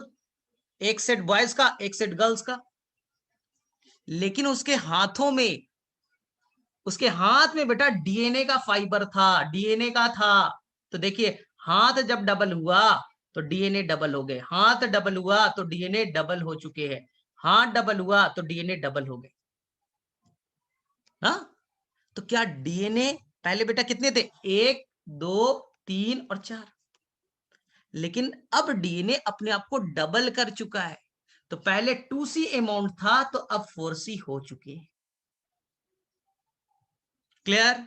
एक सेट बॉयज का एक सेट गर्ल्स का। लेकिन उसके हाथ में बेटा डीएनए का फाइबर था, डीएनए का था। तो देखिए हाथ जब डबल हुआ तो डीएनए डबल हो गए, हाथ डबल हुआ तो डीएनए डबल हो चुके हैं, हाथ डबल हुआ तो डीएनए डबल हो गए। हाँ, तो क्या डीएनए पहले बेटा कितने थे? 1 2 3 और 4। लेकिन अब डीएनए अपने आप को डबल कर चुका है। तो पहले 2C अमाउंट था तो अब 4C हो चुके हैं। क्लियर?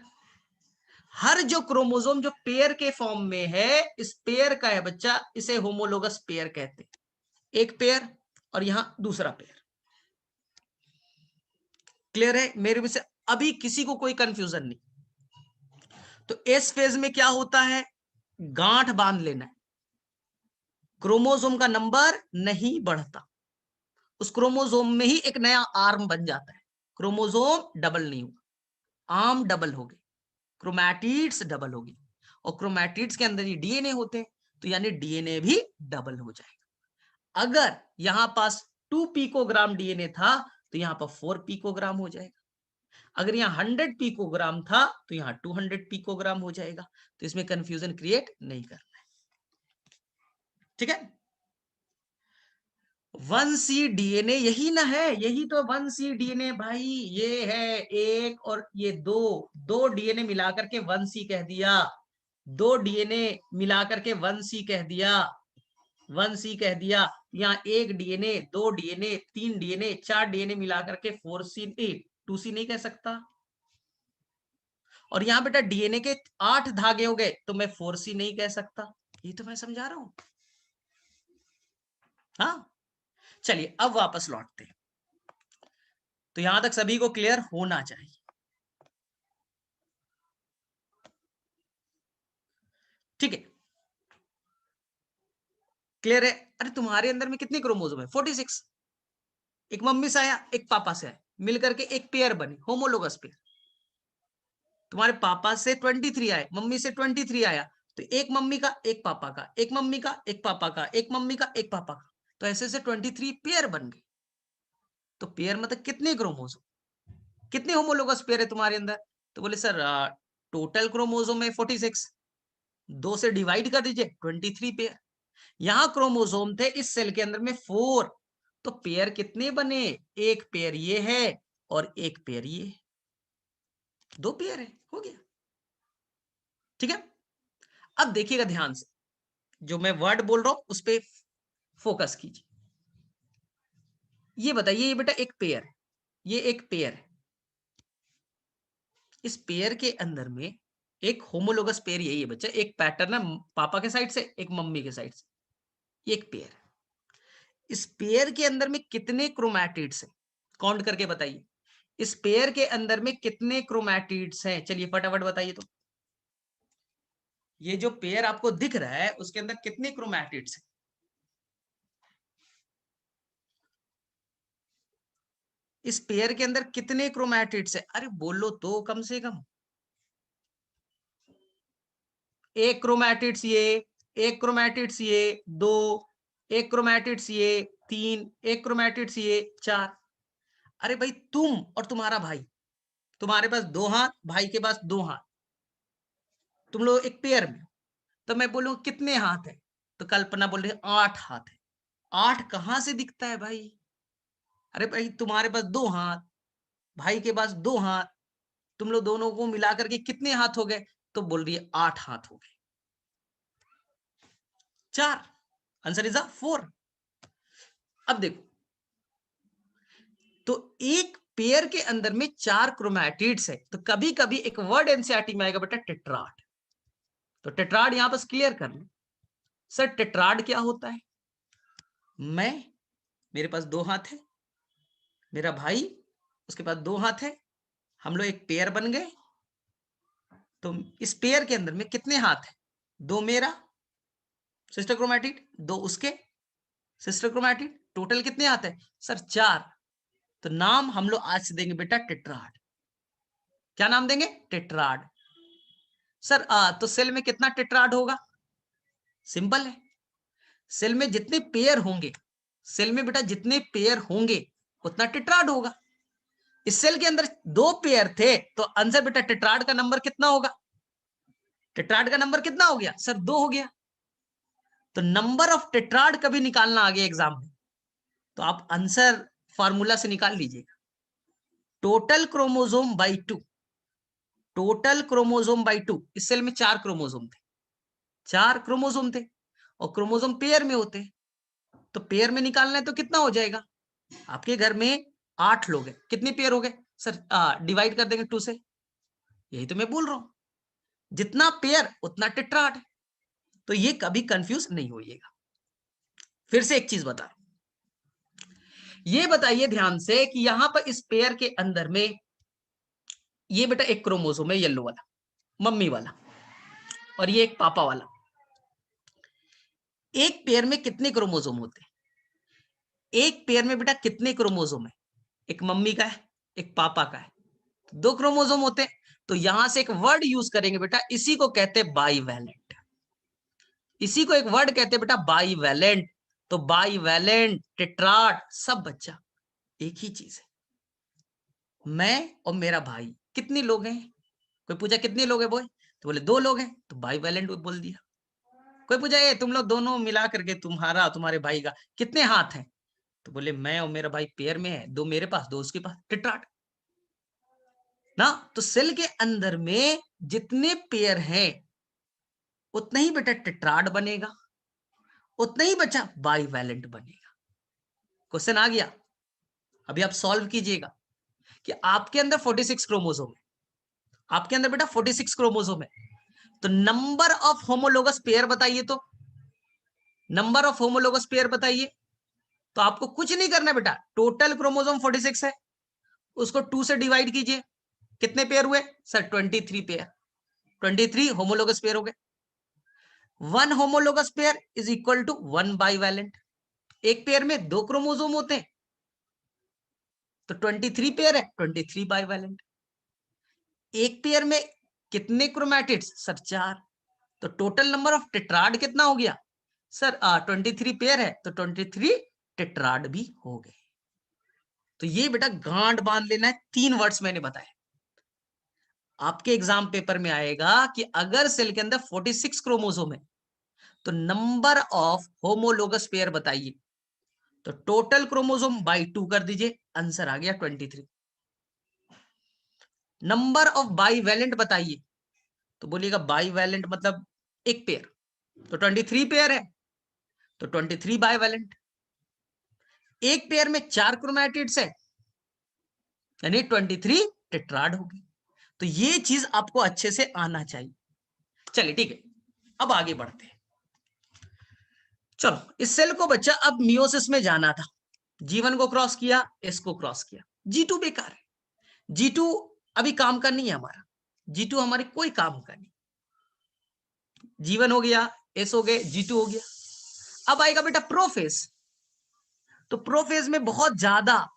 हर जो क्रोमोसोम जो पेयर के फॉर्म में है, इस पेयर का है बच्चा, इसे होमोलोगस पेयर कहते हैं। एक पेयर और यहां दूसरा पेयर। क्लियर है मेरे में से? अभी किसी को कोई कंफ्यूजन नहीं। तो इस फेज में क्या होता है? गांठ बांध लेना है। क्रोमोसोम का नंबर नहीं बढ़ता, उस क्रोमोसोम में ही एक नया आर्म बन जाता है। क्रोमोसोम डबल नहीं हुआ, आर्म डबल हो गए, क्रोमैटिड्स डबल हो गई, और क्रोमैटिड्स के अंदर ही डीएनए होते हैं, तो यानी डीएनए भी डबल हो जाएगा। अगर यहां पास 2 पिकोग्राम डीएनए था तो यहां पर 4 पिकोग्राम हो जाएगा। अगर यहाँ 100 पिकोग्राम था तो यहाँ 200 पिकोग्राम हो जाएगा। तो इसमें कंफ्यूजन क्रिएट नहीं करना है। ठीक है? 1C डीएनए यही ना है, यही तो 1C डीएनए भाई। ये है एक और ये दो डीएनए मिलाकर के 1C कह दिया, 2 डीएनए मिलाकर के 1C कह दिया, 1C कह दिया। यहाँ 1 डीएनए 2 डीएनए 3 डीएनए 4 डीएनए मिलाकर के 4C 2C नहीं कह सकता। और यहां बेटा डीएनए के 8 धागे हो गए तो मैं 4C नहीं कह सकता। ये तो मैं समझा रहा हूं। हाँ, चलिए अब वापस लौटते हैं। तो यहां तक सभी को क्लियर होना चाहिए। ठीक है, क्लियर है? अरे तुम्हारे अंदर में कितने क्रोमोसोम है? 46। एक मम्मी से आया एक पापा से आया, मिलकर के एक पेयर बने, होमोलोगस पेयर। तुम्हारे पापा से 23 आए, मम्मी से 23 आया, तो एक मम्मी का एक पापा का, एक मम्मी का एक पापा का, एक मम्मी का एक पापा का, तो ऐसे से 23 पेयर बन गए। तो पेयर मतलब कितने क्रोमोसोम, कितने होमोलोगस पेयर है तुम्हारे अंदर? तो बोले सर टोटल क्रोमोसोम है 46, 2 से डिवाइड कर दीजिए 23 पेयर। यहां क्रोमोसोम थे इस सेल के अंदर में 4, तो पेयर कितने बने? एक पेयर ये है और एक पेयर ये है, 2 पेयर है, हो गया। ठीक है? अब देखिएगा ध्यान से, जो मैं वर्ड बोल रहा हूं उस पर फोकस कीजिए। ये बताइए, ये बेटा एक पेयर है, ये एक पेयर है। इस पेयर के अंदर में एक होमोलोगस पेयर यही है बच्चा, एक पैटर्न है पापा के साइड से एक मम्मी के साइड से, ये एक पेयर है। इस पेयर के अंदर में कितने क्रोमैटिड्स हैं? काउंट करके बताइए। इस पेयर के अंदर में कितने क्रोमैटिड्स हैं? चलिए फटाफट बताइए। तो ये जो पेयर आपको दिख रहा है उसके अंदर कितने क्रोमैटिड्स हैं? इस पेयर के अंदर कितने क्रोमैटिड्स हैं? अरे बोलो तो कम से कम। एक क्रोमैटिड्स ये, एक क्रोमैटिड्स ये, दो, एक क्रोमैटिड्स ये, तीन, एक क्रोमैटिड्स ये, 4। अरे भाई तुम और तुम्हारा भाई, तुम्हारे पास 2 हाथ, भाई के पास 2 हाथ, तुम लोग एक पेयर में। तो मैं बोलूं कितने हाथ है? तो कल्पना बोल रही है 8 हाथ है। 8 कहां से दिखता है भाई? अरे भाई तुम्हारे पास 2 हाथ, भाई के पास 2 हाथ, तुम लोग दोनों को मिलाकर के कितने हाथ हो गए? तो बोल रही है 8 हाथ हो गए। 4, आंसर इज 4। अब देखो, तो एक पेयर के अंदर में 4 क्रोमैटिड्स है, तो कभी कभी एक वर्ड एनसीईआरटी में आएगा बेटा टेट्राड। तो टेट्राड यहां पर क्लियर कर लो। सर टेट्राड क्या होता है? मैं, मेरे पास 2 हाथ है, मेरा भाई उसके पास 2 हाथ है, हम लोग एक पेयर बन गए। तो इस पेयर के अंदर में कितने हाथ है? 2 मेरा सिस्टर क्रोमैटिड, 2 उसके सिस्टर क्रोमैटिड, टोटल कितने हाथ है? सर 4। तो नाम हम लोग आज से देंगे बेटा टेट्राड। क्या नाम देंगे? टेट्राड। सर तो सेल में कितना टेट्राड होगा? सिंपल है, सेल में जितने पेयर होंगे, सेल में बेटा जितने पेयर होंगे उतना टेट्राड होगा। इस सेल के अंदर 2 पेयर थे, तो आंसर बेटा टेट्राड का नंबर कितना होगा? टेट्राड का नंबर कितना हो गया? सर 2 हो गया। तो नंबर ऑफ टेट्राड कभी निकालना आ गया एग्जाम में, तो आप आंसर फार्मूला से निकाल लीजिएगा। Total chromosome by 2, total chromosome by 2। इस सेल में 4 क्रोमोसोम थे, 4 क्रोमोसोम थे, और क्रोमोसोम पेयर में होते हैं, तो पेयर में निकालना है तो कितना हो जाएगा? आपके घर में 8 लोग हैं, कितने पेयर हो गए? सर डिवाइड कर देंगे 2 से, यही तो मैं बोल रहा हूं, जितना पेयर उतना टेट्राड। तो ये कभी कंफ्यूज नहीं होइएगा। फिर से एक चीज बता रहा हूं, ये बताइए ध्यान से कि यहां पर इस पेयर के अंदर में ये बेटा एक क्रोमोसोम है येलो वाला, मम्मी वाला, और ये एक पापा वाला। एक पेयर में कितने क्रोमोसोम होते हैं? एक पेयर में बेटा कितने क्रोमोसोम है? एक मम्मी का है, एक पापा का है, 2 क्रोमोसोम होते हैं। तो यहां से एक वर्ड यूज करेंगे बेटा, इसी को कहते हैं बाईवैलेंट। इसी को एक वर्ड कहते हैं बेटा बाईवैलेंट। तो बाईवैलेंट, टेट्राड, सब बच्चा एक ही चीज है। मैं और मेरा भाई, कितने लोग हैं? कोई पूछा कितने लोग हैं बॉय, तो बोले 2 लोग हैं, तो बाईवैलेंट बोल दिया। कोई पूछा ये तुम लोग दोनों मिला करके तुम्हारा तुम्हारे भाई का कितने हाथ हैं, तो बोले मैं और मेरा भाई पेयर में है, 2 मेरे पास 2 उसके पास, टेट्राड ना। तो सेल के अंदर में जितने पेयर हैं उतना ही बेटा टेट्राड बनेगा, उतना ही बच्चा बाईवैलेंट बनेगा। क्वेश्चन आ गया, अभी आप सॉल्व कीजिएगा कि आपके अंदर 46 क्रोमोसोम है, आपके अंदर बेटा 46 क्रोमोसोम है, तो नंबर ऑफ होमोलोगस पेयर बताइए, तो नंबर ऑफ होमोलोगस पेयर बताइए। तो आपको कुछ नहीं करना बेटा, टोटल क्रोमोसोम 46 है, उसको 2 से डिवाइड कीजिए, कितने पेयर हुए? सर 23 पेयर, 23 होमोलोगस पेयर हो गए। 1 homologous pair is equal to 1 bivalent. एक पेयर में 2 क्रोमोसोम होते हैं, तो 23 पेयर है, 23 बाईवैलेंट। एक पेयर में कितने क्रोमैटिड्स? सर 4। तो टोटल नंबर ऑफ टेट्राड कितना हो गया? सर 23 पेयर है, तो 23 टेट्राड भी हो गए। तो ये बेटा गांठ बांध लेना है, 3 वर्ड्स मैंने बताए। आपके एग्जाम पेपर में आएगा कि अगर सेल के अंदर 46 क्रोमोसोम है तो नंबर ऑफ होमोलोगस पेयर बताइए, तो टोटल क्रोमोसोम बाई 2 कर दीजिए, आंसर आ गया 23। नंबर ऑफ बाईवैलेंट बताइए, तो बोलिएगा बाईवैलेंट मतलब एक पेयर, तो 23 पेयर है, तो 23 बाईवैलेंट। एक पेयर में 4 क्रोमैटिड्स है, यानी 23 टेट्राड होगी। तो ये चीज आपको अच्छे से आना चाहिए। चलिए ठीक है, अब आगे बढ़ते हैं। चलो, इस सेल को बच्चा अब मियोसिस में जाना था, जीवन को क्रॉस किया, इसको क्रॉस किया, G2 बेकार है, G2 अभी काम का नहीं है हमारा, G2 हमारे कोई काम का नहीं। जीवन हो गया, एस हो गए, G2 हो गया। अब आएगा बेटा प्रोफेज। तो प्रोफेज में बहुत ज्यादा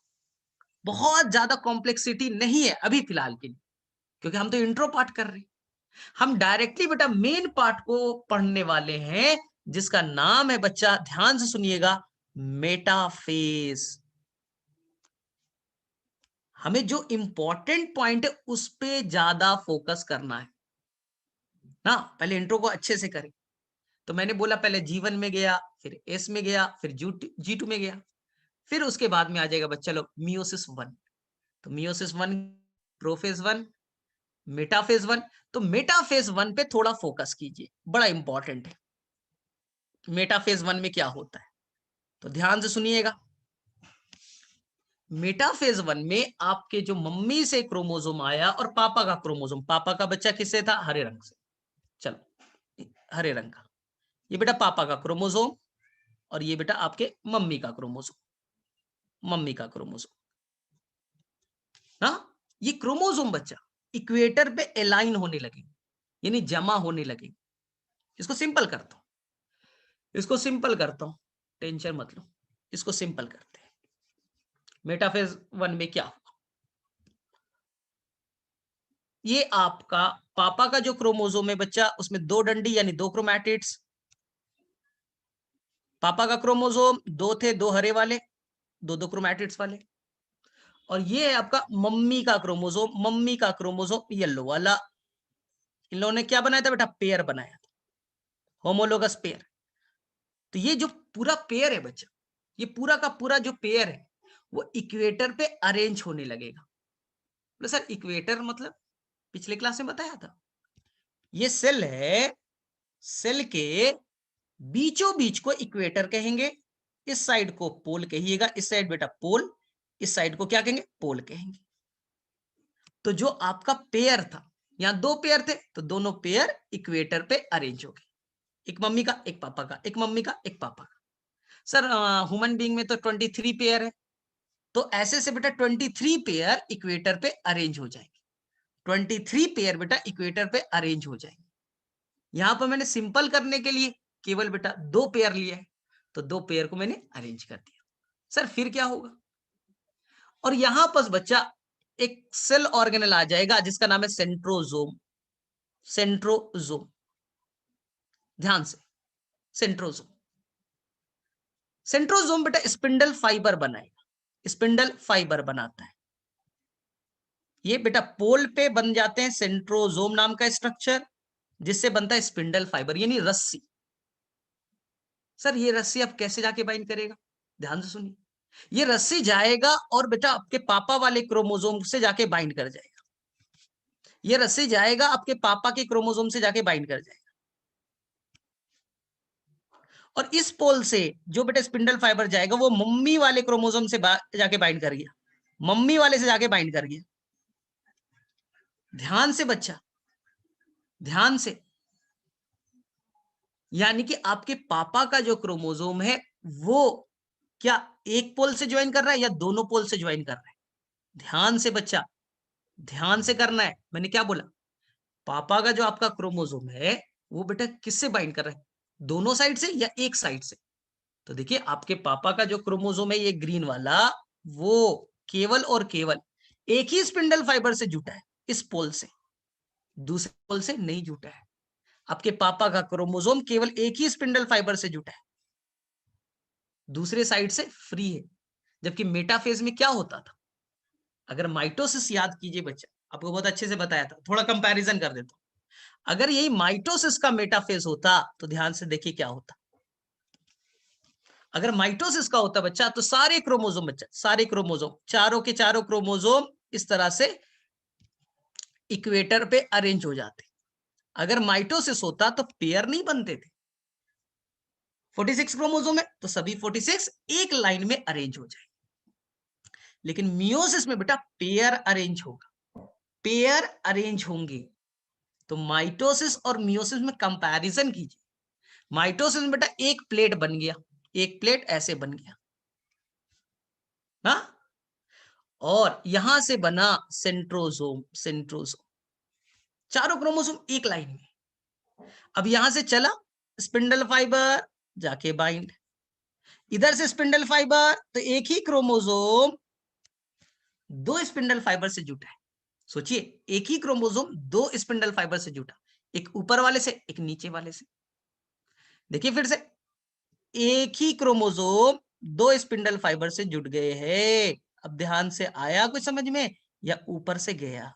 कॉम्प्लेक्सिटी नहीं है अभी फिलहाल के लिए, क्योंकि हम तो इंट्रो पार्ट कर रहे हैं। हम डायरेक्टली बेटा मेन पार्ट को पढ़ने वाले हैं, जिसका नाम है बच्चा, ध्यान से सुनिएगा, मेटाफेज। हमें जो इंपॉर्टेंट पॉइंट है उस पे ज्यादा फोकस करना है ना। पहले इंट्रो को अच्छे से करें। तो मैंने बोला पहले जीवन में गया, फिर एस में गया, फिर G2 में गया, फिर उसके बाद में आ जाएगा बच्चा लोग मियोसिस 1। तो मियोसिस 1, प्रोफेज 1, मेटाफेज 1। तो मेटाफेज 1 पे थोड़ा फोकस कीजिए, बड़ा इंपॉर्टेंट है। मेटाफेज 1 में क्या होता है, तो ध्यान से सुनिएगा। मेटाफेज 1 में आपके जो मम्मी से क्रोमोसोम आया और पापा का क्रोमोसोम, पापा का बच्चा किससे था? हरे रंग से। चलो, हरे रंग का, ये बेटा पापा का क्रोमोसोम, और ये बेटा आपके मम्मी का क्रोमोसोम, मम्मी का क्रोमोसोम ना। ये क्रोमोसोम बच्चा इक्वेटर पे अलाइन होने लगे, यानी जमा होने लगे। इसको सिंपल करता हूं, इसको सिंपल करता हूं, टेंशन मत लो, इसको सिंपल करते हैं। मेटाफेज 1 में क्या हुआ? ये आपका पापा का जो क्रोमोसोम है बच्चा, उसमें 2 डंडी यानी 2 क्रोमैटिड्स। पापा का क्रोमोसोम 2 थे, 2 हरे वाले, 2 क्रोमैटिड्स वाले। और ये है आपका मम्मी का क्रोमोसोम, मम्मी का क्रोमोसोम येलो वाला। इन लोगों ने क्या बनाया था बेटा? पेयर बनाया था, होमोलोगस पेयर। तो ये जो पूरा पेयर है बच्चा, ये पूरा का पूरा जो पेयर है वो इक्वेटर पे अरेंज होने लगेगा। बोले सर इक्वेटर मतलब? पिछले क्लास में बताया था, ये सेल है, सेल के बीचों बीच को इक्वेटर कहेंगे। इस साइड को पोल कहिएगा, इस साइड बेटा पोल, इस साइड को क्या कहेंगे? पोल कहेंगे। तो जो आपका पेयर था, यहां 2 पेयर थे, तो दोनों पेयर इक्वेटर पे अरेंज हो गए, एक मम्मी का एक पापा का, एक मम्मी का एक पापा का। सर ह्यूमन बीइंग में तो 23 पेयर है, तो ऐसे से बेटा 23 पेयर इक्वेटर पे अरेंज हो जाएंगे। 23 पेयर बेटा इक्वेटर पे अरेंज हो जाएंगे। यहां पर मैंने सिंपल करने के लिए केवल बेटा 2 पेयर लिया है, तो 2 पेयर को मैंने अरेंज कर दिया। सर फिर क्या होगा? और यहां पर बच्चा एक सेल ऑर्गेनल आ जाएगा जिसका नाम है सेंट्रोजोम। सेंट्रोजोम, ध्यान से, सेंट्रोजोम। सेंट्रोजोम बेटा स्पिंडल फाइबर बनाएगा, स्पिंडल फाइबर बनाता है। ये बेटा पोल पे बन जाते हैं सेंट्रोजोम नाम का स्ट्रक्चर, जिससे बनता है स्पिंडल फाइबर यानी रस्सी। सर ये रस्सी अब कैसे जाके बाइंड करेगा? ध्यान से सुनिए, ये रस्सी जाएगा और बेटा आपके पापा वाले क्रोमोसोम से जाके बाइंड कर जाएगा। ये रस्सी जाएगा आपके पापा के क्रोमोसोम से जाके बाइंड कर जाएगा। और इस पोल से जो बेटा स्पिंडल फाइबर जाएगा वो मम्मी वाले क्रोमोसोम से जाके बाइंड कर गया, मम्मी वाले से जाके बाइंड कर गया। ध्यान से बच्चा, ध्यान से, यानी कि आपके पापा का जो क्रोमोसोम है वो क्या एक पोल से ज्वाइन कर रहा है या दोनों पोल से ज्वाइन कर रहा है? ध्यान से बच्चा, ध्यान से करना है। मैंने क्या बोला? पापा का जो आपका क्रोमोसोम है वो बेटा किससे बाइंड कर रहा है? दोनों साइड से या एक साइड से? तो देखिए आपके पापा का जो क्रोमोसोम है ये ग्रीन वाला, वो केवल और केवल एक ही स्पिंडल फाइबर से जुटा है, इस पोल से, दूसरे पोल से नहीं जुटा है। आपके पापा का क्रोमोसोम केवल एक ही स्पिंडल फाइबर से जुटा है, दूसरे साइड से फ्री है। जबकि मेटाफेज में क्या होता था? अगर माइटोसिस याद कीजिए बच्चा, आपको बहुत अच्छे से बताया था, थोड़ा कंपैरिजन कर देता हूं। अगर यही माइटोसिस का मेटाफेज होता तो ध्यान से देखिए क्या होता। अगर माइटोसिस का होता बच्चा तो सारे क्रोमोसोम बच्चा, सारे क्रोमोसोम, चारों के चारों क्रोमोसोम इस तरह से इक्वेटर पे अरेंज हो जाते। अगर माइटोसिस होता तो पेयर नहीं बनते थे। 46 क्रोमोसोम है तो सभी 46 एक लाइन में अरेंज हो जाए। लेकिन मियोसिस में बेटा पेयर अरेंज होगा, पेयर अरेंज होंगे। तो माइटोसिस और मियोसिस में कंपैरिजन कीजिए। माइटोसिस में बेटा एक प्लेट बन गया, एक प्लेट ऐसे बन गया ना, और यहां से बना सेंट्रोजोम। सेंट्रोजोम, चारों क्रोमोसोम एक लाइन में। अब यहां से चला स्पिंडल फाइबर, जाके बाइंड, इधर से स्पिंडल फाइबर, तो एक ही क्रोमोसोम दो स्पिंडल फाइबर से जुटा है। सोचिए, एक ही क्रोमोसोम दो स्पिंडल फाइबर से जुटा, एक ऊपर वाले से एक नीचे वाले से। देखिए फिर से, एक ही क्रोमोसोम दो स्पिंडल फाइबर से जुड़ गए हैं। अब ध्यान से आया कुछ समझ में या ऊपर से गया?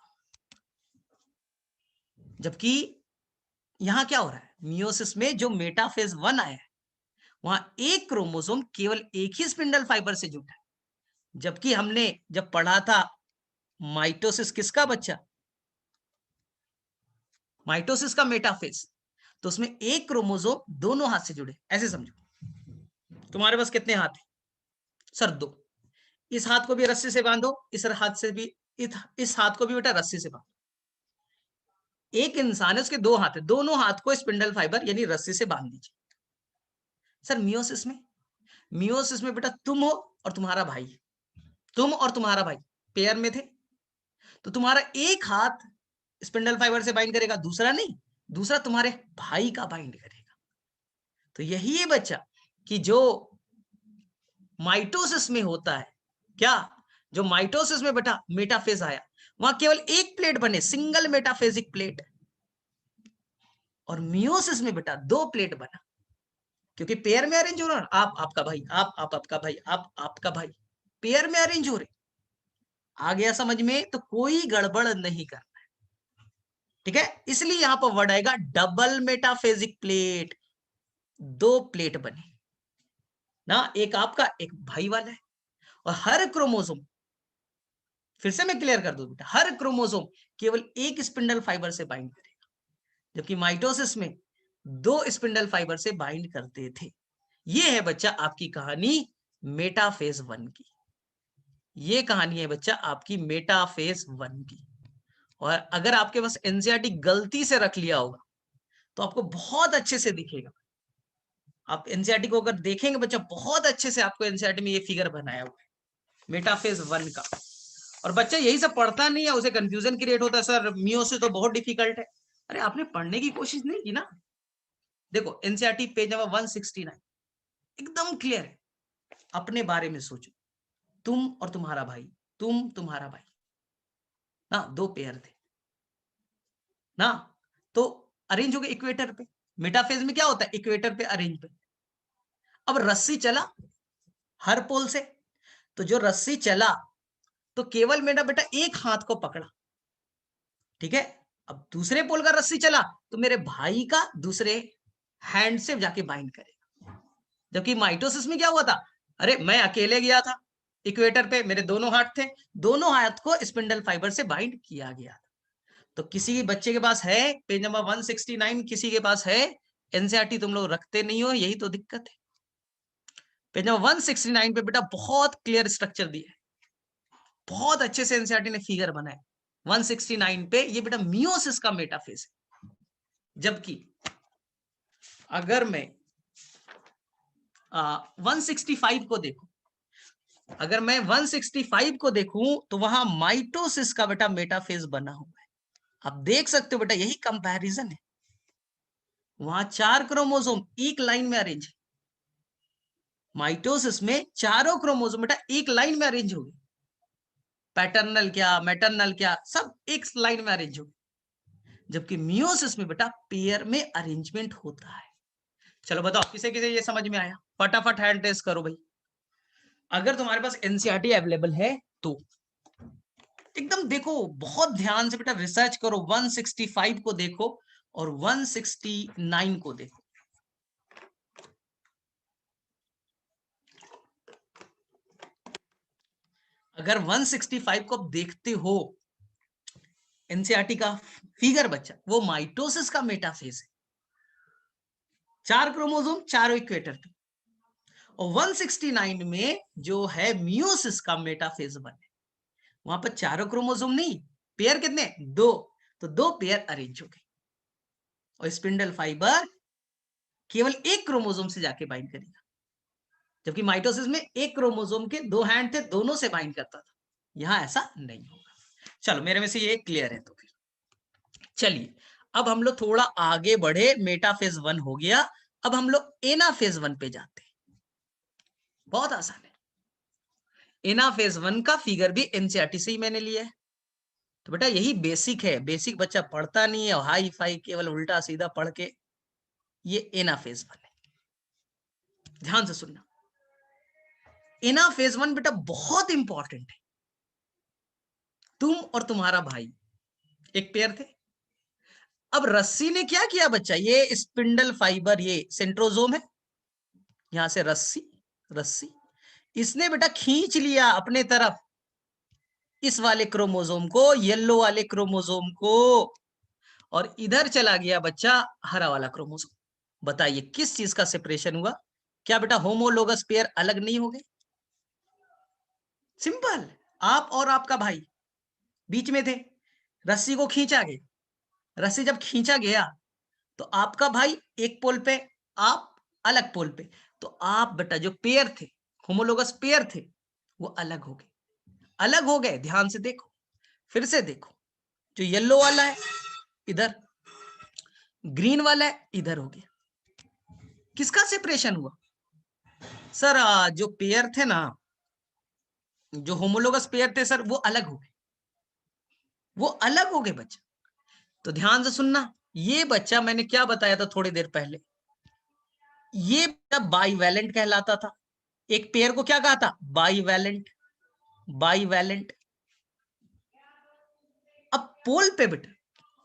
जबकि यहां क्या हो रहा है, मियोसिस में जो मेटाफेज 1 आया है वहां एक क्रोमोसोम केवल एक ही स्पिंडल फाइबर से जुटा है। जबकि हमने जब पढ़ा था माइटोसिस किसका बच्चा, माइटोसिस का मेटाफेज, तो उसमें एक क्रोमोसोम दोनों हाथ से जुड़े। ऐसे समझो, तुम्हारे पास कितने हाथ हैं? सर 2। इस हाथ को भी रस्सी से बांधो, इस हाथ से भी, इस हाथ को भी बेटा रस्सी से बांधो। एक इंसान है, उसके 2 हाथ है, दोनों हाथ को स्पिंडल फाइबर यानी रस्सी से बांध दीजिए। सर मियोसिस में बेटा तुम हो और तुम्हारा भाई, तुम और तुम्हारा भाई पेयर में थे, तो तुम्हारा एक हाथ स्पिंडल फाइबर से बाइंड करेगा, दूसरा नहीं, दूसरा तुम्हारे भाई का बाइंड करेगा। तो यही है बच्चा कि जो माइटोसिस में होता है, क्या जो माइटोसिस में बेटा मेटाफेज आया, वहां केवल एक प्लेट बने, सिंगल मेटाफेजिक प्लेट, और मियोसिस में बेटा 2 प्लेट बना, क्योंकि पेयर में अरेंज हो रहा है, आप आपका भाई, आप आपका भाई, आप आपका भाई, पेयर में अरेंज हो रहे। आ गया समझ में? तो कोई गड़बड़ नहीं करना है, ठीक है। इसलिए यहां पर वर्ड आएगा डबल मेटाफेजिक प्लेट, 2 प्लेट बने ना, एक आपका एक भाई वाला है। और हर क्रोमोसोम, फिर से मैं क्लियर कर दूं बेटा, हर क्रोमोसोम केवल एक स्पिंडल फाइबर से बाइंड करेगा, जबकि माइटोसिस में 2 स्पिंडल फाइबर से बाइंड करते थे। ये है बच्चा आपकी कहानी मेटाफेज 1 की। ये कहानी है बच्चा आपकी मेटाफेज 1 की। और अगर आपके पास एनसीईआरटी गलती से रख लिया होगा तो आपको बहुत अच्छे से दिखेगा। आप एनसीईआरटी को अगर देखेंगे बच्चा, बहुत अच्छे से आपको एनसीईआरटी में ये फिगर बनाया हुआ है मेटाफेज 1 का। और बच्चा यही सब पढ़ता नहीं है, उसे कंफ्यूजन क्रिएट होता है, सर मियोसिस तो बहुत डिफिकल्ट है। अरे आपने पढ़ने की कोशिश नहीं की ना। देखो एनसीईआरटी पेज नंबर 169 एकदम क्लियर है। अपने बारे में सोचो, तुम और तुम्हारा भाई, तुम तुम्हारा भाई ना, 2 पेयर थे ना, तो अरेंज हो गए इक्वेटर पे। मेटाफेज में क्या होता है? इक्वेटर पे अरेंजमेंट। अब रस्सी चला हर पोल से, तो जो रस्सी चला तो केवल मेरा बेटा एक हाथ को पकड़ा, ठीक है। अब दूसरे पोल का रस्सी चला तो मेरे भाई का दूसरे हैंड से जाके बाइंड करेगा। जबकि माइटोसिस में क्या हुआ था? अरे मैं अकेले गया था इक्वेटर पे, मेरे दोनों हाथ थे, दोनों हाथ को स्पिंडल फाइबर से बाइंड किया गया था। तो किसी बच्चे के पास है पेज नंबर 169, किसी के पास है, एनसीईआरटी तुम लोग रखते नहीं हो, यही तो दिक्कत है। पेज नंबर 169 पे बेटा बहुत क्लियर स्ट्रक्चर दिया है, बहुत अच्छे से एनसीईआरटी ने फिगर बनाया 169 पे। ये बेटा मियोसिस का मेटाफेज है। जबकि अगर मैं 165 को देखूं, अगर मैं 165 को देखूं तो वहां माइटोसिस का बेटा मेटाफेज बना हुआ है। आप देख सकते हो बेटा, यही कंपैरिजन है। वहां 4 क्रोमोसोम एक लाइन में अरेंज है, माइटोसिस में चारों क्रोमोसोम बेटा एक लाइन में अरेंज हो गए, पैटर्नल क्या मैटरनल क्या सब एक लाइन में अरेंज हो गए। जबकि मियोसिस में बेटा पेयर में अरेंजमेंट होता है। चलो बताओ किसे किसे ये समझ में आया? फटाफट हैंड टेस्ट करो भाई, अगर तुम्हारे पास एनसीईआरटी अवेलेबल है तो। एकदम देखो बहुत ध्यान से बेटा, रिसर्च करो, 165 को देखो और 169 को देखो। अगर 165 को आप देखते हो, एनसीईआरटी का फिगर बच्चा, वो माइटोसिस का मेटाफेज है, 4 क्रोमोसोम चारों इक्वेटर पे। और 169 में जो है मियोसिस का मेटाफेज 1 है, वहां पर चारों क्रोमोसोम नहीं, पेयर कितने? 2, तो 2 पेयर अरेंज हो गए। और स्पिंडल फाइबर केवल एक क्रोमोसोम से जाके बाइंड करेगा, जबकि माइटोसिस में एक क्रोमोसोम के 2 हैंड थे, दोनों से बाइंड करता था। यहां ऐसा नहीं होगा। चलो मेरे में से ये क्लियर है। तो फिर चलिए अब हम लोग थोड़ा आगे बढ़े, मेटाफेज 1 हो गया, अब हम लोग एनाफेज 1 पे जाते हैं। बहुत आसान है। एनाफेज 1 का फिगर भी एनसीईआरटी से ही मैंने लिया है। तो बेटा यही बेसिक है, बेसिक बच्चा पढ़ता नहीं है, हाई फाई केवल उल्टा सीधा पढ़ के। ये एनाफेज 1 है, ध्यान से सुनना। एनाफेज 1 बेटा बहुत इंपॉर्टेंट है। तुम और तुम्हारा भाई एक पेयर थे। अब रस्सी ने क्या किया बच्चा? ये स्पिंडल फाइबर, ये सेंट्रोजोम है, यहां से रस्सी, रस्सी इसने बेटा खींच लिया अपने तरफ इस वाले क्रोमोसोम को, येलो वाले क्रोमोसोम को, और इधर चला गया बच्चा हरा वाला क्रोमोसोम। बताइए किस चीज का सेपरेशन हुआ? क्या बेटा होमोलोगस पेयर अलग नहीं हो गए? सिंपल, आप और आपका भाई बीच में थे, रस्सी को खींचा गया, रस्सी जब खींचा गया तो आपका भाई एक पोल पे, आप अलग पोल पे, तो आप बेटा जो पेयर थे, होमोलोगस पेयर थे, वो अलग हो गए, अलग हो गए। ध्यान से देखो, फिर से देखो, जो येलो वाला है इधर, ग्रीन वाला है इधर हो गया। किसका सेपरेशन हुआ? सर जो पेयर थे ना, जो होमोलोगस पेयर थे सर, वो अलग हो गए। वो अलग हो गए बच्चा। तो ध्यान से सुनना, ये बच्चा मैंने क्या बताया था थोड़ी देर पहले, ये बाईवैलेंट कहलाता था। एक पेयर को क्या कहा था? बाईवैलेंट। बाईवैलेंट। अब पोल पे बेटा,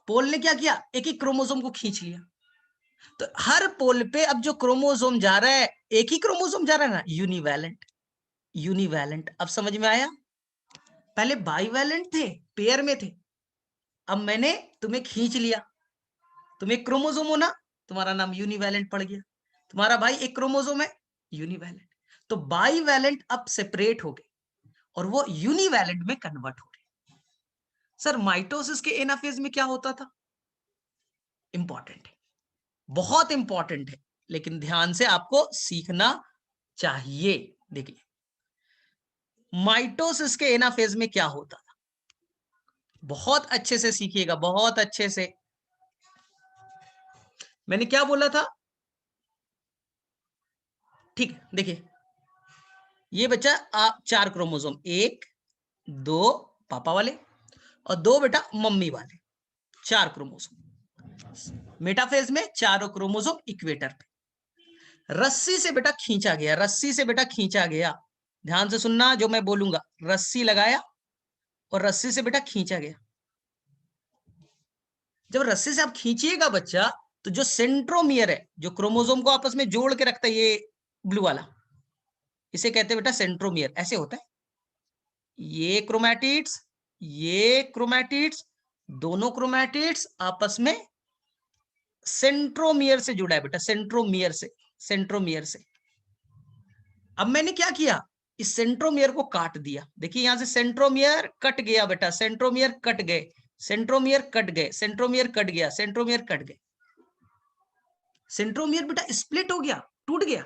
पोल ने क्या किया? एक ही क्रोमोसोम को खींच लिया। तो हर पोल पे अब जो क्रोमोसोम जा रहा है, एक ही क्रोमोसोम जा रहा है ना, यूनिवैलेंट। यूनिवैलेंट। अब समझ में आया? पहले बाईवैलेंट थे, पेयर में थे, अब मैंने तुम्हें खींच लिया, तुम एक क्रोमोसोम हो ना, तुम्हारा नाम यूनिवैलेंट पड़ गया। तुम्हारा भाई एक क्रोमोसोम है, यूनिवैलेंट। तो बाईवैलेंट अब सेपरेट हो गए और वो यूनिवैलेंट में कन्वर्ट हो गए। सर माइटोसिस के एनाफेज में क्या होता था? इंपॉर्टेंट है, बहुत इंपॉर्टेंट है, लेकिन ध्यान से आपको सीखना चाहिए। देखिए माइटोसिस के एनाफेज में क्या होता था, बहुत अच्छे से सीखिएगा, बहुत अच्छे से। मैंने क्या बोला था? ठीक है, देखिए ये बच्चा आप 4 क्रोमोसोम, 1 2 पापा वाले और 2 बेटा मम्मी वाले, 4 क्रोमोसोम। मेटाफेज में चारों क्रोमोसोम इक्वेटर पे रस्सी से बेटा खींचा गया, रस्सी से बेटा खींचा गया। ध्यान से सुनना जो मैं बोलूंगा, रस्सी लगाया और रस्सी से बेटा खींचा गया। जब रस्सी से आप खींचिएगा बच्चा, तो जो सेंट्रोमियर है, जो क्रोमोसोम को आपस में जोड़ के रखता है, ये ब्लू वाला, इसे कहते हैं बेटा सेंट्रोमियर। ऐसे होता है, ये क्रोमैटिड्स, ये क्रोमैटिड्स, दोनों क्रोमैटिड्स आपस में सेंट्रोमियर से जुड़ा है बेटा, सेंट्रोमियर से, सेंट्रोमियर से। अब मैंने क्या किया? इस सेंट्रोमियर को काट दिया। देखिए यहां से सेंट्रोमियर कट गया बेटा, सेंट्रोमियर कट गए, सेंट्रोमियर कट गए, सेंट्रोमियर कट गया, सेंट्रोमियर कट गए। सेंट्रोमियर बेटा स्प्लिट हो गया, टूट गया,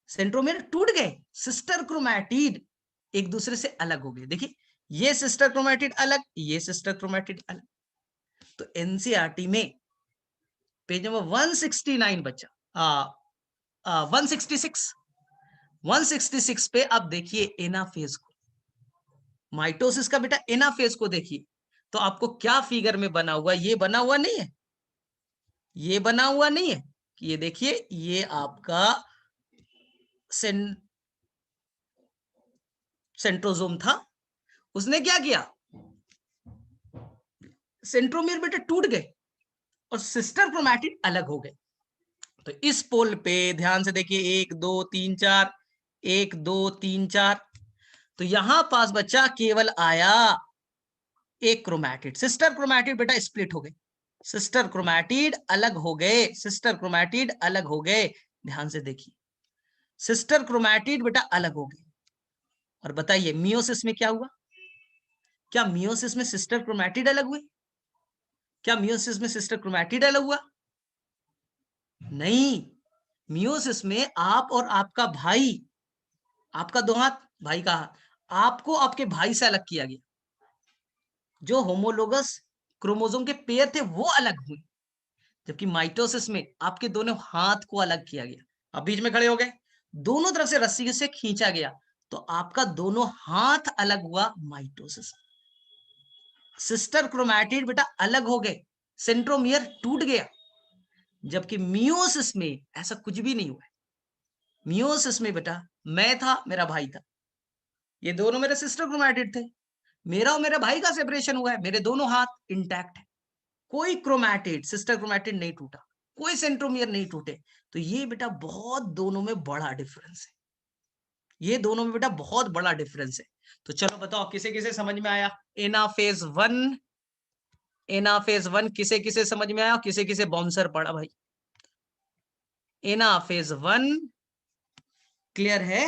सेंट्रोमियर टूट गए। सिस्टर क्रोमैटिड एक दूसरे से अलग हो गए। देखिए ये सिस्टर क्रोमैटिड अलग, ये सिस्टर क्रोमैटिड अलग। तो एनसीईआरटी में पेज नंबर 169 बच्चा 166 166 पे आप देखिए एनाफेज को, माइटोसिस का बेटा एनाफेज को देखिए। तो आपको क्या फिगर में बना हुआ, ये बना हुआ नहीं है, ये बना हुआ नहीं है कि ये देखिए, ये आपका सेंट्रोजोम था, उसने क्या किया? सेंट्रोमियर बेटा टूट गए और सिस्टर क्रोमैटिड अलग हो गए। तो इस पोल पे ध्यान से देखिए, 1 2 3 4, 1 2 3 4। तो यहां पास बच्चा केवल आया एक क्रोमैटिड, सिस्टर क्रोमैटिड बेटा स्प्लिट हो गए, सिस्टर क्रोमैटिड अलग हो गए, सिस्टर क्रोमैटिड अलग हो गए। ध्यान से देखिए, सिस्टर क्रोमैटिड बेटा अलग हो गए। और बताइए मियोसिस में क्या हुआ? क्या मियोसिस में सिस्टर क्रोमैटिड अलग हुई? क्या मियोसिस में सिस्टर क्रोमैटिड अलग हुआ? नहीं, मियोसिस में आप और आपका भाई, आपका दो हाथ, भाई का हाथ, आपको आपके भाई से अलग किया गया। जो होमोलोगस क्रोमोसोम के पेयर थे वो अलग हुए, जबकि माइटोसिस में आपके दोनों हाथ को अलग किया गया। अब बीच में खड़े हो गए, दोनों तरफ से रस्सी से खींचा गया, तो आपका दोनों हाथ अलग हुआ माइटोसिस। सिस्टर क्रोमैटिड बेटा अलग हो गए, सेंट्रोमियर टूट गया। जबकि मियोसिस में ऐसा कुछ भी नहीं हुआ। मियोसिस में बेटा मैं था, मेरा भाई था, ये दोनों मेरे सिस्टर क्रोमैटिड थे, मेरा और मेरे भाई का सेपरेशन हुआ है, मेरे दोनों हाथ इंटैक्ट है, कोई क्रोमैटिड, सिस्टर क्रोमैटिड नहीं टूटा, कोई सेंट्रोमियर नहीं टूटे। तो ये बेटा बहुत दोनों में बड़ा डिफरेंस है, ये दोनों में बेटा बहुत बड़ा डिफरेंस है। तो चलो बताओ किसे किसे समझ में आया? एनाफेज 1, एनाफेज 1 किसे किसे समझ में आया, किसे किसे बाउंसर पड़ा भाई? एनाफेज 1 क्लियर है?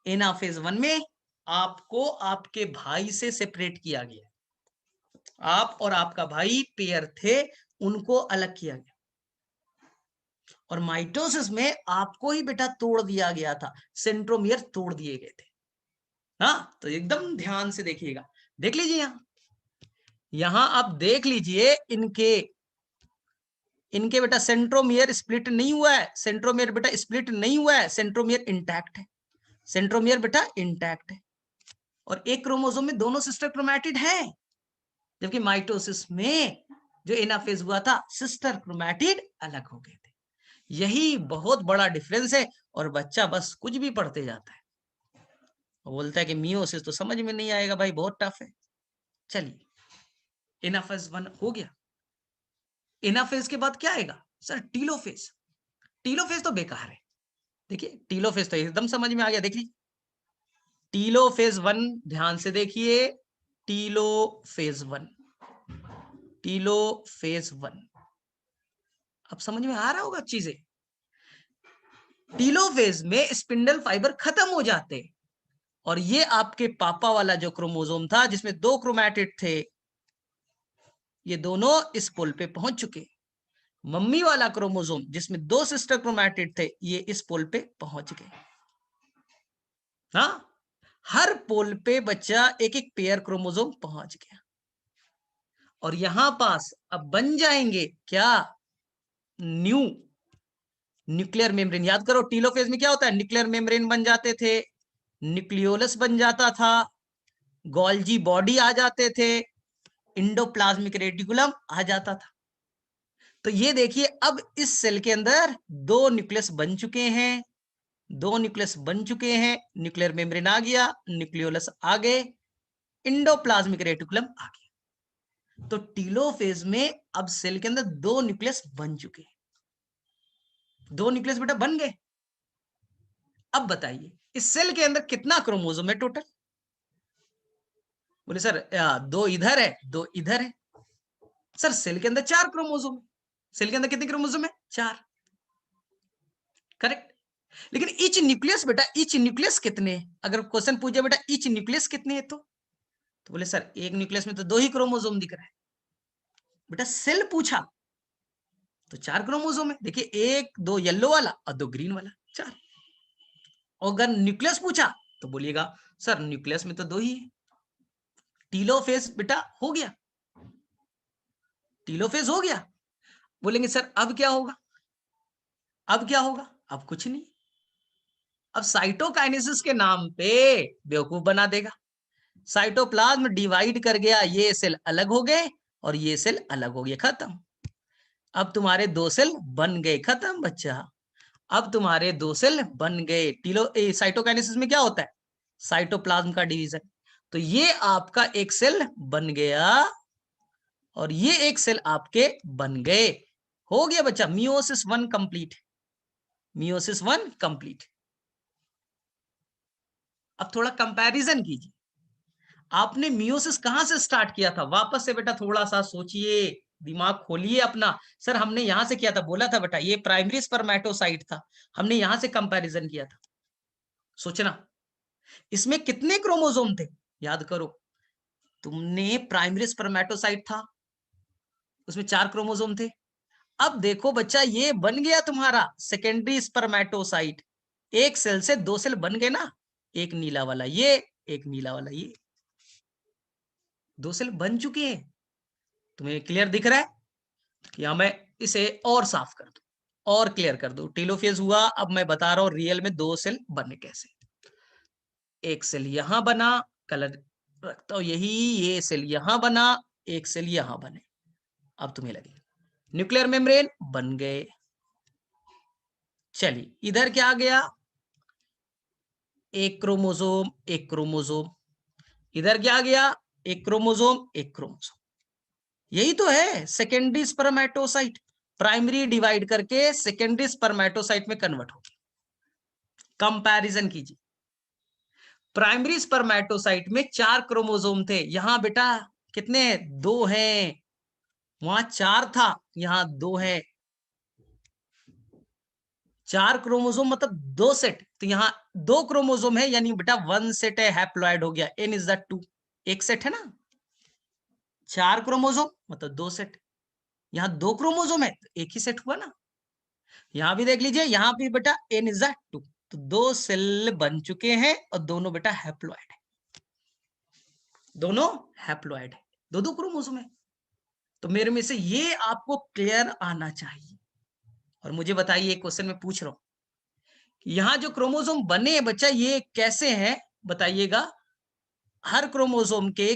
एनाफेज 1 में आपको आपके भाई से सेपरेट किया गया, आप और आपका भाई पेयर थे, उनको अलग किया गया। और माइटोसिस में आपको ही बेटा तोड़ दिया गया था, सेंट्रोमियर तोड़ दिए गए थे। हाँ, तो एकदम ध्यान से देखिएगा, देख लीजिए यहां आप देख लीजिए, इनके इनके बेटा सेंट्रोमियर स्प्लिट नहीं हुआ है, सेंट्रोमियर बेटा स्प्लिट नहीं हुआ है, सेंट्रोमियर इंटैक्ट है, सेंट्रोमियर बेटा इंटैक्ट है। और एक क्रोमोसोम में दोनों सिस्टर क्रोमैटिड हैं, जबकि माइटोसिस में जो एनाफेज हुआ था, सिस्टर क्रोमैटिड अलग हो गए थे। यही बहुत बड़ा डिफरेंस है। और बच्चा बस कुछ भी पढ़ते जाता है, बोलता है कि मियोसिस तो समझ में नहीं आएगा भाई, बहुत टफ है। चलिए, एनाफेज 1 हो गया। एनाफेज के बाद क्या आएगा सर? टीलोफेज। टीलोफेज तो बेकार है। देखिए, टीलोफेज तो एकदम समझ में आ गया। देखिए, टीलोफेज 1 ध्यान से देखिए, टीलोफेज 1, टीलोफेज 1। अब समझ में आ रहा होगा चीजें। टीलोफेज में स्पिंडल फाइबर खत्म हो जाते, और ये आपके पापा वाला जो क्रोमोसोम था जिसमें 2 क्रोमैटिड थे, ये दोनों इस पोल पे पहुंच चुके। मम्मी वाला क्रोमोसोम जिसमें 2 सिस्टर क्रोमैटिड थे, ये इस पोल पे पहुंच गए। हाँ, हर पोल पे बच्चा एक एक पेयर क्रोमोसोम पहुंच गया। और यहां पास अब बन जाएंगे क्या? New nuclear membrane. याद करो, टीलोफेज में क्या होता है? न्यूक्लियर मेम्ब्रेन बन जाते थे, न्यूक्लियोलस बन जाता था, गोल्जी बॉडी आ जाते थे, इंडोप्लाज्मिक रेटिकुलम आ जाता था। तो ये देखिए, अब इस सेल के अंदर 2 न्यूक्लियस बन चुके हैं, 2 न्यूक्लियस बन चुके हैं, न्यूक्लियर मेम्ब्रेन आ गया, न्यूक्लियोलस आ गए, इंडोप्लाज्मिक रेटिकुलम आ गया। तो टीलोफेज में अब सेल के अंदर 2 न्यूक्लियस बन चुके हैं। 2 न्यूक्लियस बेटा बन गए। अब बताइए, इस सेल के अंदर कितना क्रोमोसोम है टोटल? बोले सर 2 इधर है, 2 इधर है। सर सेल के अंदर 4 क्रोमोसोम है। सेल के अंदर कितने क्रोमोसोम है? 4। करेक्ट। लेकिन ईच न्यूक्लियस बेटा, ईच न्यूक्लियस कितने? अगर क्वेश्चन पूछे बेटा ईच न्यूक्लियस कितने है, तो बोले सर एक न्यूक्लियस में तो 2 ही क्रोमोसोम दिख रहा है। बेटा सेल पूछा तो 4 क्रोमोसोम है। देखिए, 1 2 येलो वाला और 2 ग्रीन वाला, 4। और अगर न्यूक्लियस पूछा तो बोलिएगा सर न्यूक्लियस में तो 2 ही है। टीलोफेज बेटा हो गया, टीलोफेज हो गया। बोलेंगे सर अब क्या होगा? अब क्या होगा? अब कुछ नहीं। अब साइटोकाइनेसिस के नाम पे बेवकूफ बना देगा। साइटोप्लाज्म डिवाइड कर गया, ये सेल अलग हो गए और ये सेल अलग हो गए, खत्म। अब तुम्हारे 2 सेल बन गए, खत्म बच्चा। अब तुम्हारे 2 सेल बन गए। साइटोकाइनेसिस में क्या होता है? साइटोप्लाज्म का डिवीजन। तो ये आपका एक सेल बन गया और ये एक सेल आपके बन गए। हो गया बच्चा, मियोसिस 1 कंप्लीट। Meiosis 1 complete. अब थोड़ा कंपैरिजन कीजिए, आपने मियोसिस कहां से स्टार्ट किया था? वापस से बेटा थोड़ा सा सोचिए, दिमाग खोलिए अपना। सर हमने यहां से किया था, बोला था बेटा ये प्राइमरी स्पर्मेटोसाइट था, हमने यहां से कंपैरिजन किया था। सोचना, इसमें कितने क्रोमोसोम थे? याद करो, तुमने प्राइमरी स्पर्मेटोसाइट था, उसमें 4 क्रोमोसोम थे। अब देखो बच्चा, ये बन गया तुम्हारा सेकेंडरी स्पर्मेटोसाइट। एक सेल से 2 सेल बन गए ना, एक नीला वाला ये, एक नीला वाला ये, 2 सेल बन चुके हैं। तुम्हें क्लियर दिख रहा है? या मैं इसे और साफ कर दूं और क्लियर कर दूं? टीलोफेज हुआ, अब मैं बता रहा हूं रियल में 2 सेल बने कैसे। एक सेल यहां बना, कलर रखता हूं यही, ये सेल यहां बना, एक सेल यहां बने। अब तुम्हें लगे न्यूक्लियर मेम्ब्रेन बन गए। चलिए, इधर क्या आ गया? एक क्रोमोसोम, एक क्रोमोसोम। इधर क्या आ गया? एक क्रोमोसोम, एक क्रोमोसोम। यही तो है सेकेंडरी स्पर्मेटोसाइट। प्राइमरी डिवाइड करके सेकेंडरी स्पर्मेटोसाइट में कन्वर्ट हो गया। कंपैरिजन कीजिए, प्राइमरी स्पर्मेटोसाइट में 4 क्रोमोसोम थे, यहां बेटा कितने? 2 हैं। वहां 4 था, यहां 2 है। 4 क्रोमोसोम मतलब 2 सेट, तो यहाँ 2 क्रोमोसोम है, यानी बेटा 1 सेट है, हैप्लॉइड हो गया। n इज द 2, एक सेट है ना। 4 क्रोमोसोम मतलब 2 सेट, यहाँ 2 क्रोमोसोम है तो एक ही सेट हुआ ना। यहां भी देख लीजिए, यहां भी बेटा n इज द 2, तो 2 सेल बन चुके हैं और दोनों बेटा हैप्लॉइड है, दोनों हैप्लॉइड है, 2 क्रोमोसोम है। तो मेरे में से ये आपको क्लियर आना चाहिए। और मुझे बताइए, एक क्वेश्चन में पूछ रहा हूं, यहां जो क्रोमोसोम बने हैं बच्चा, ये कैसे हैं बताइएगा? हर क्रोमोसोम के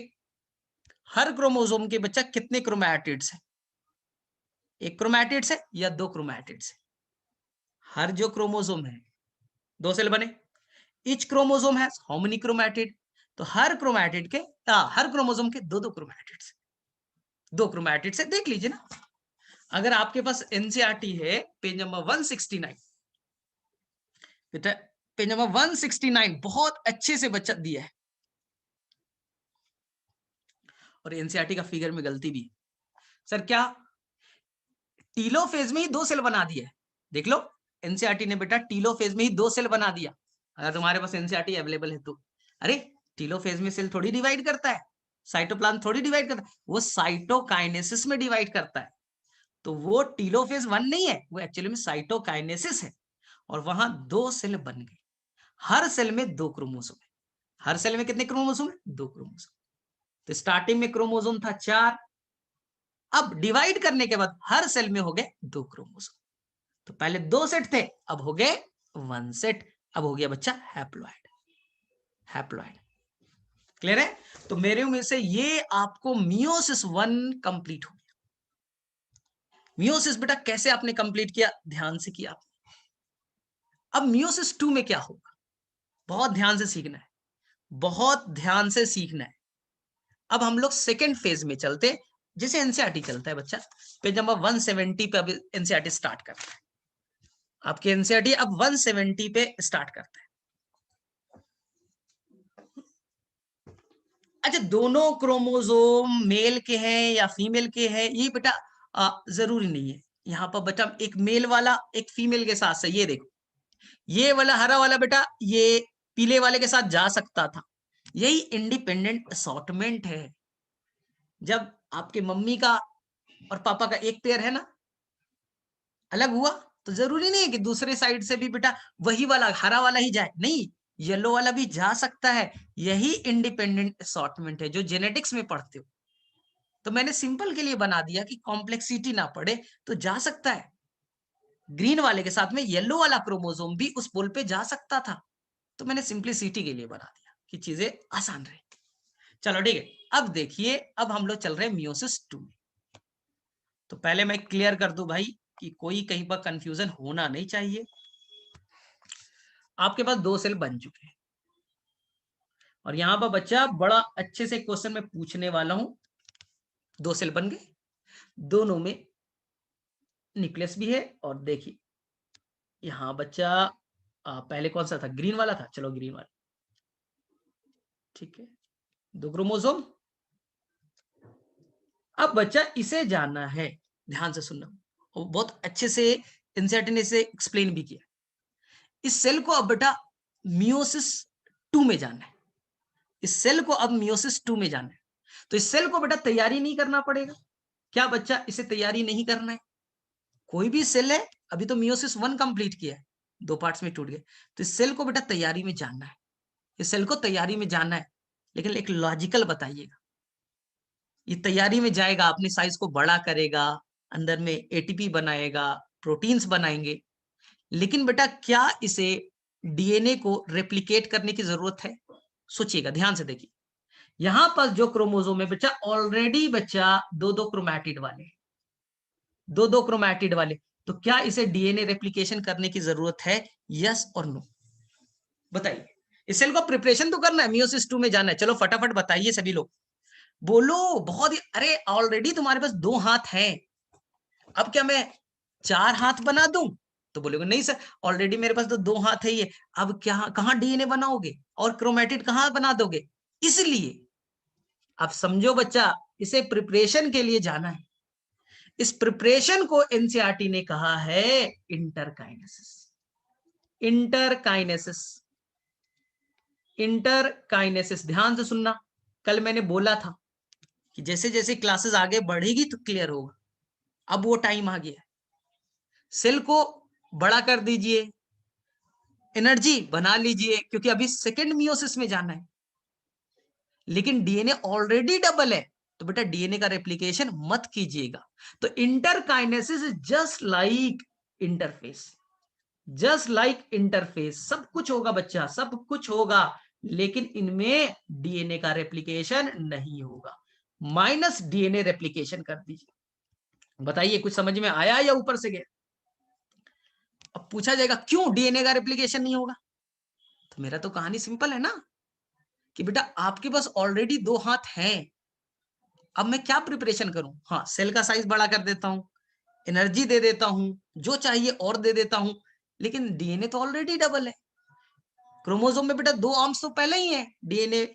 हर क्रोमोसोम के बच्चा कितने क्रोमैटिड्स है? एक क्रोमैटिड्स है या दो क्रोमैटिड्स है? हर जो क्रोमोसोम है, दो सेल बने। Each chromosome has how many chromatid? तो हर क्रोमैटिड के हर क्रोमोसोम के दो दो क्रोमैटिड्स, दो क्रोमैटिड्स है। देख लीजिए ना, अगर आपके पास एनसीईआरटी है पेज नंबर 169, बेटा पेज नंबर 169 बहुत अच्छे से बच्चा दिया है। और एनसीईआरटी का फिगर में गलती भी है सर, क्या टीलोफेज में ही दो सेल बना दिया है? देख लो, एनसीईआरटी ने बेटा टीलोफेज में ही दो सेल बना दिया। अगर तुम्हारे पास एनसीईआरटी अवेलेबल है तो, अरे टीलोफेज में सेल थोड़ी डिवाइड करता है, साइटोप्लाज्म थोड़ी डिवाइड करता है, वो साइटोकाइनेसिस में डिवाइड करता है। तो वो टीलोफेज 1 नहीं है, वो एक्चुअली में साइटोकाइनेसिस है। और वहां दो सेल बन गए, हर सेल में दो क्रोमोसोम है। हर सेल में कितने क्रोमोसोम है? दो क्रोमोसोम। तो स्टार्टिंग में क्रोमोसोम था 4, अब डिवाइड करने के बाद हर सेल में हो गए दो क्रोमोसोम। तो पहले दो सेट थे, अब हो गए 1 सेट। अब हो गया बच्चा हैप्लॉइड। हैप्लॉइड क्लियर है? तो मेरे उम्मीद से ये आपको मियोसिस 1 कंप्लीट हो गया। मियोसिस बेटा कैसे आपने कंप्लीट किया? ध्यान से किया आपने। अब मियोसिस 2 में क्या होगा? बहुत ध्यान से सीखना है, बहुत ध्यान से सीखना है। अब हम लोग सेकेंड फेज में चलते, जैसे एनसीईआरटी चलता है बच्चा। पेज नंबर 170 पे अब एनसीईआरटी स्टार्ट करता है। आपके एनसीईआरटी अब 170 पे स्टार्ट करता है। अच्छा, दोनों क्रोमोसोम मेल के हैं या फीमेल के हैं, ये बेटा जरूरी नहीं है। यहाँ पर बेटा एक मेल वाला एक फीमेल के साथ से, ये देखो, ये वाला हरा वाला बेटा ये पीले वाले के साथ जा सकता था। यही इंडिपेंडेंट असॉर्टमेंट है। जब आपके मम्मी का और पापा का एक पेयर है ना, अलग हुआ, तो जरूरी नहीं है कि दूसरे साइड से भी बेटा वही वाला हरा वाला ही जाए, नहीं, येलो वाला भी जा सकता है। यही इंडिपेंडेंट असॉर्टमेंट है जो जेनेटिक्स में पढ़ते हो। तो मैंने सिंपल के लिए बना दिया कि कॉम्प्लेक्सिटी ना पड़े, तो जा सकता है। ग्रीन वाले के साथ में येलो वाला क्रोमोसोम भी उस पोल पे जा सकता था। तो मैंने सिंप्लिसिटी के लिए बना दिया कि चीजें आसान रहे। चलो ठीक है, अब देखिए, अब हम लोग चल रहे हैं मियोसिस 2 में। तो पहले मैं क्लियर कर दूं भाई कि कोई कहीं पर कंफ्यूजन होना नहीं चाहिए। आपके पास दो सेल बन चुके हैं, और यहां पर बच्चा बड़ा अच्छे से क्वेश्चन में पूछने वाला हूं। दो सेल बन गए, दोनों में न्यूक्लियस भी है। और देखिए यहां बच्चा पहले कौन सा था? ग्रीन वाला था। चलो ग्रीन वाला, ठीक है, दो क्रोमोसोम। अब बच्चा इसे जानना है, ध्यान से सुनना, और बहुत अच्छे से एनसीईआरटी ने इसे एक्सप्लेन भी किया। इस सेल को अब बेटा मियोसिस 2 में जानना है। इस सेल को अब मियोसिस 2 में जानना है। तो इस सेल को बेटा तैयारी नहीं करना पड़ेगा। क्या बच्चा इसे तैयारी नहीं करना है? कोई भी सेल है, अभी तो मियोसिस 1 कंप्लीट किया है, दो पार्ट्स में टूट गए। तो इस सेल को बेटा तैयारी में जानना है। इस सेल को तैयारी में जानना है, लेकिन एक लॉजिकल बताइएगा। ये तैयारी में जाएगा, अपनी साइज को बड़ा करेगा, अंदर में एटीपी बनाएगा, प्रोटीन्स बनाएंगे, लेकिन बेटा क्या इसे डीएनए को रेप्लिकेट करने की जरूरत है? सोचिएगा, ध्यान से देखिए। यहां पर जो क्रोमोसोम है बच्चा, ऑलरेडी बच्चा दो दो क्रोमैटिड वाले, दो दो क्रोमैटिड वाले। तो क्या इसे डीएनए रेप्लिकेशन करने की जरूरत है? यस और नो, बताइए। इस सेल को प्रिपरेशन तो करना है, मियोसिस 2 में जाना है। चलो फटाफट बताइए सभी लोग, बोलो। बहुत ही, अरे ऑलरेडी तुम्हारे पास दो हाथ हैं, अब क्या मैं चार हाथ बना दूं? तो बोलोगे नहीं सर, ऑलरेडी मेरे पास तो दो हाथ है ये, अब क्या कहां डीएनए बनाओगे और क्रोमैटिड कहां बना दोगे? इसलिए अब समझो बच्चा, इसे प्रिपरेशन के लिए जाना है। इस प्रिपरेशन को एनसीईआरटी ने कहा है इंटरकाइनेसिस। इंटरकाइनेसिस, इंटरकाइनेसिस, ध्यान से सुनना। कल मैंने बोला था कि जैसे जैसे क्लासेस आगे बढ़ेगी तो क्लियर होगा। अब वो टाइम आ गया है। सेल को बड़ा कर दीजिए, एनर्जी बना लीजिए, क्योंकि अभी सेकेंड मियोसिस में जाना है। लेकिन डीएनए ऑलरेडी डबल है, तो बेटा डीएनए का रेप्लिकेशन मत कीजिएगा। तो interkinesis is just like interface, just like interface. सब कुछ होगा बच्चा, सब कुछ होगा, लेकिन इनमें डीएनए का रेप्लिकेशन नहीं होगा। माइनस डीएनए रेप्लिकेशन कर दीजिए। बताइए कुछ समझ में आया या ऊपर से गया? अब पूछा जाएगा क्यों डीएनए का रेप्लिकेशन नहीं होगा? तो मेरा तो कहानी सिंपल है ना, कि बेटा आपके पास ऑलरेडी 2 हाथ हैं। अब मैं क्या प्रिपरेशन करूं? हाँ, सेल का साइज बड़ा कर देता हूं, एनर्जी दे देता हूं, जो चाहिए और दे देता हूं, लेकिन डीएनए तो ऑलरेडी डबल है। क्रोमोसोम में बेटा 2 आर्म्स तो पहले ही है, डीएनए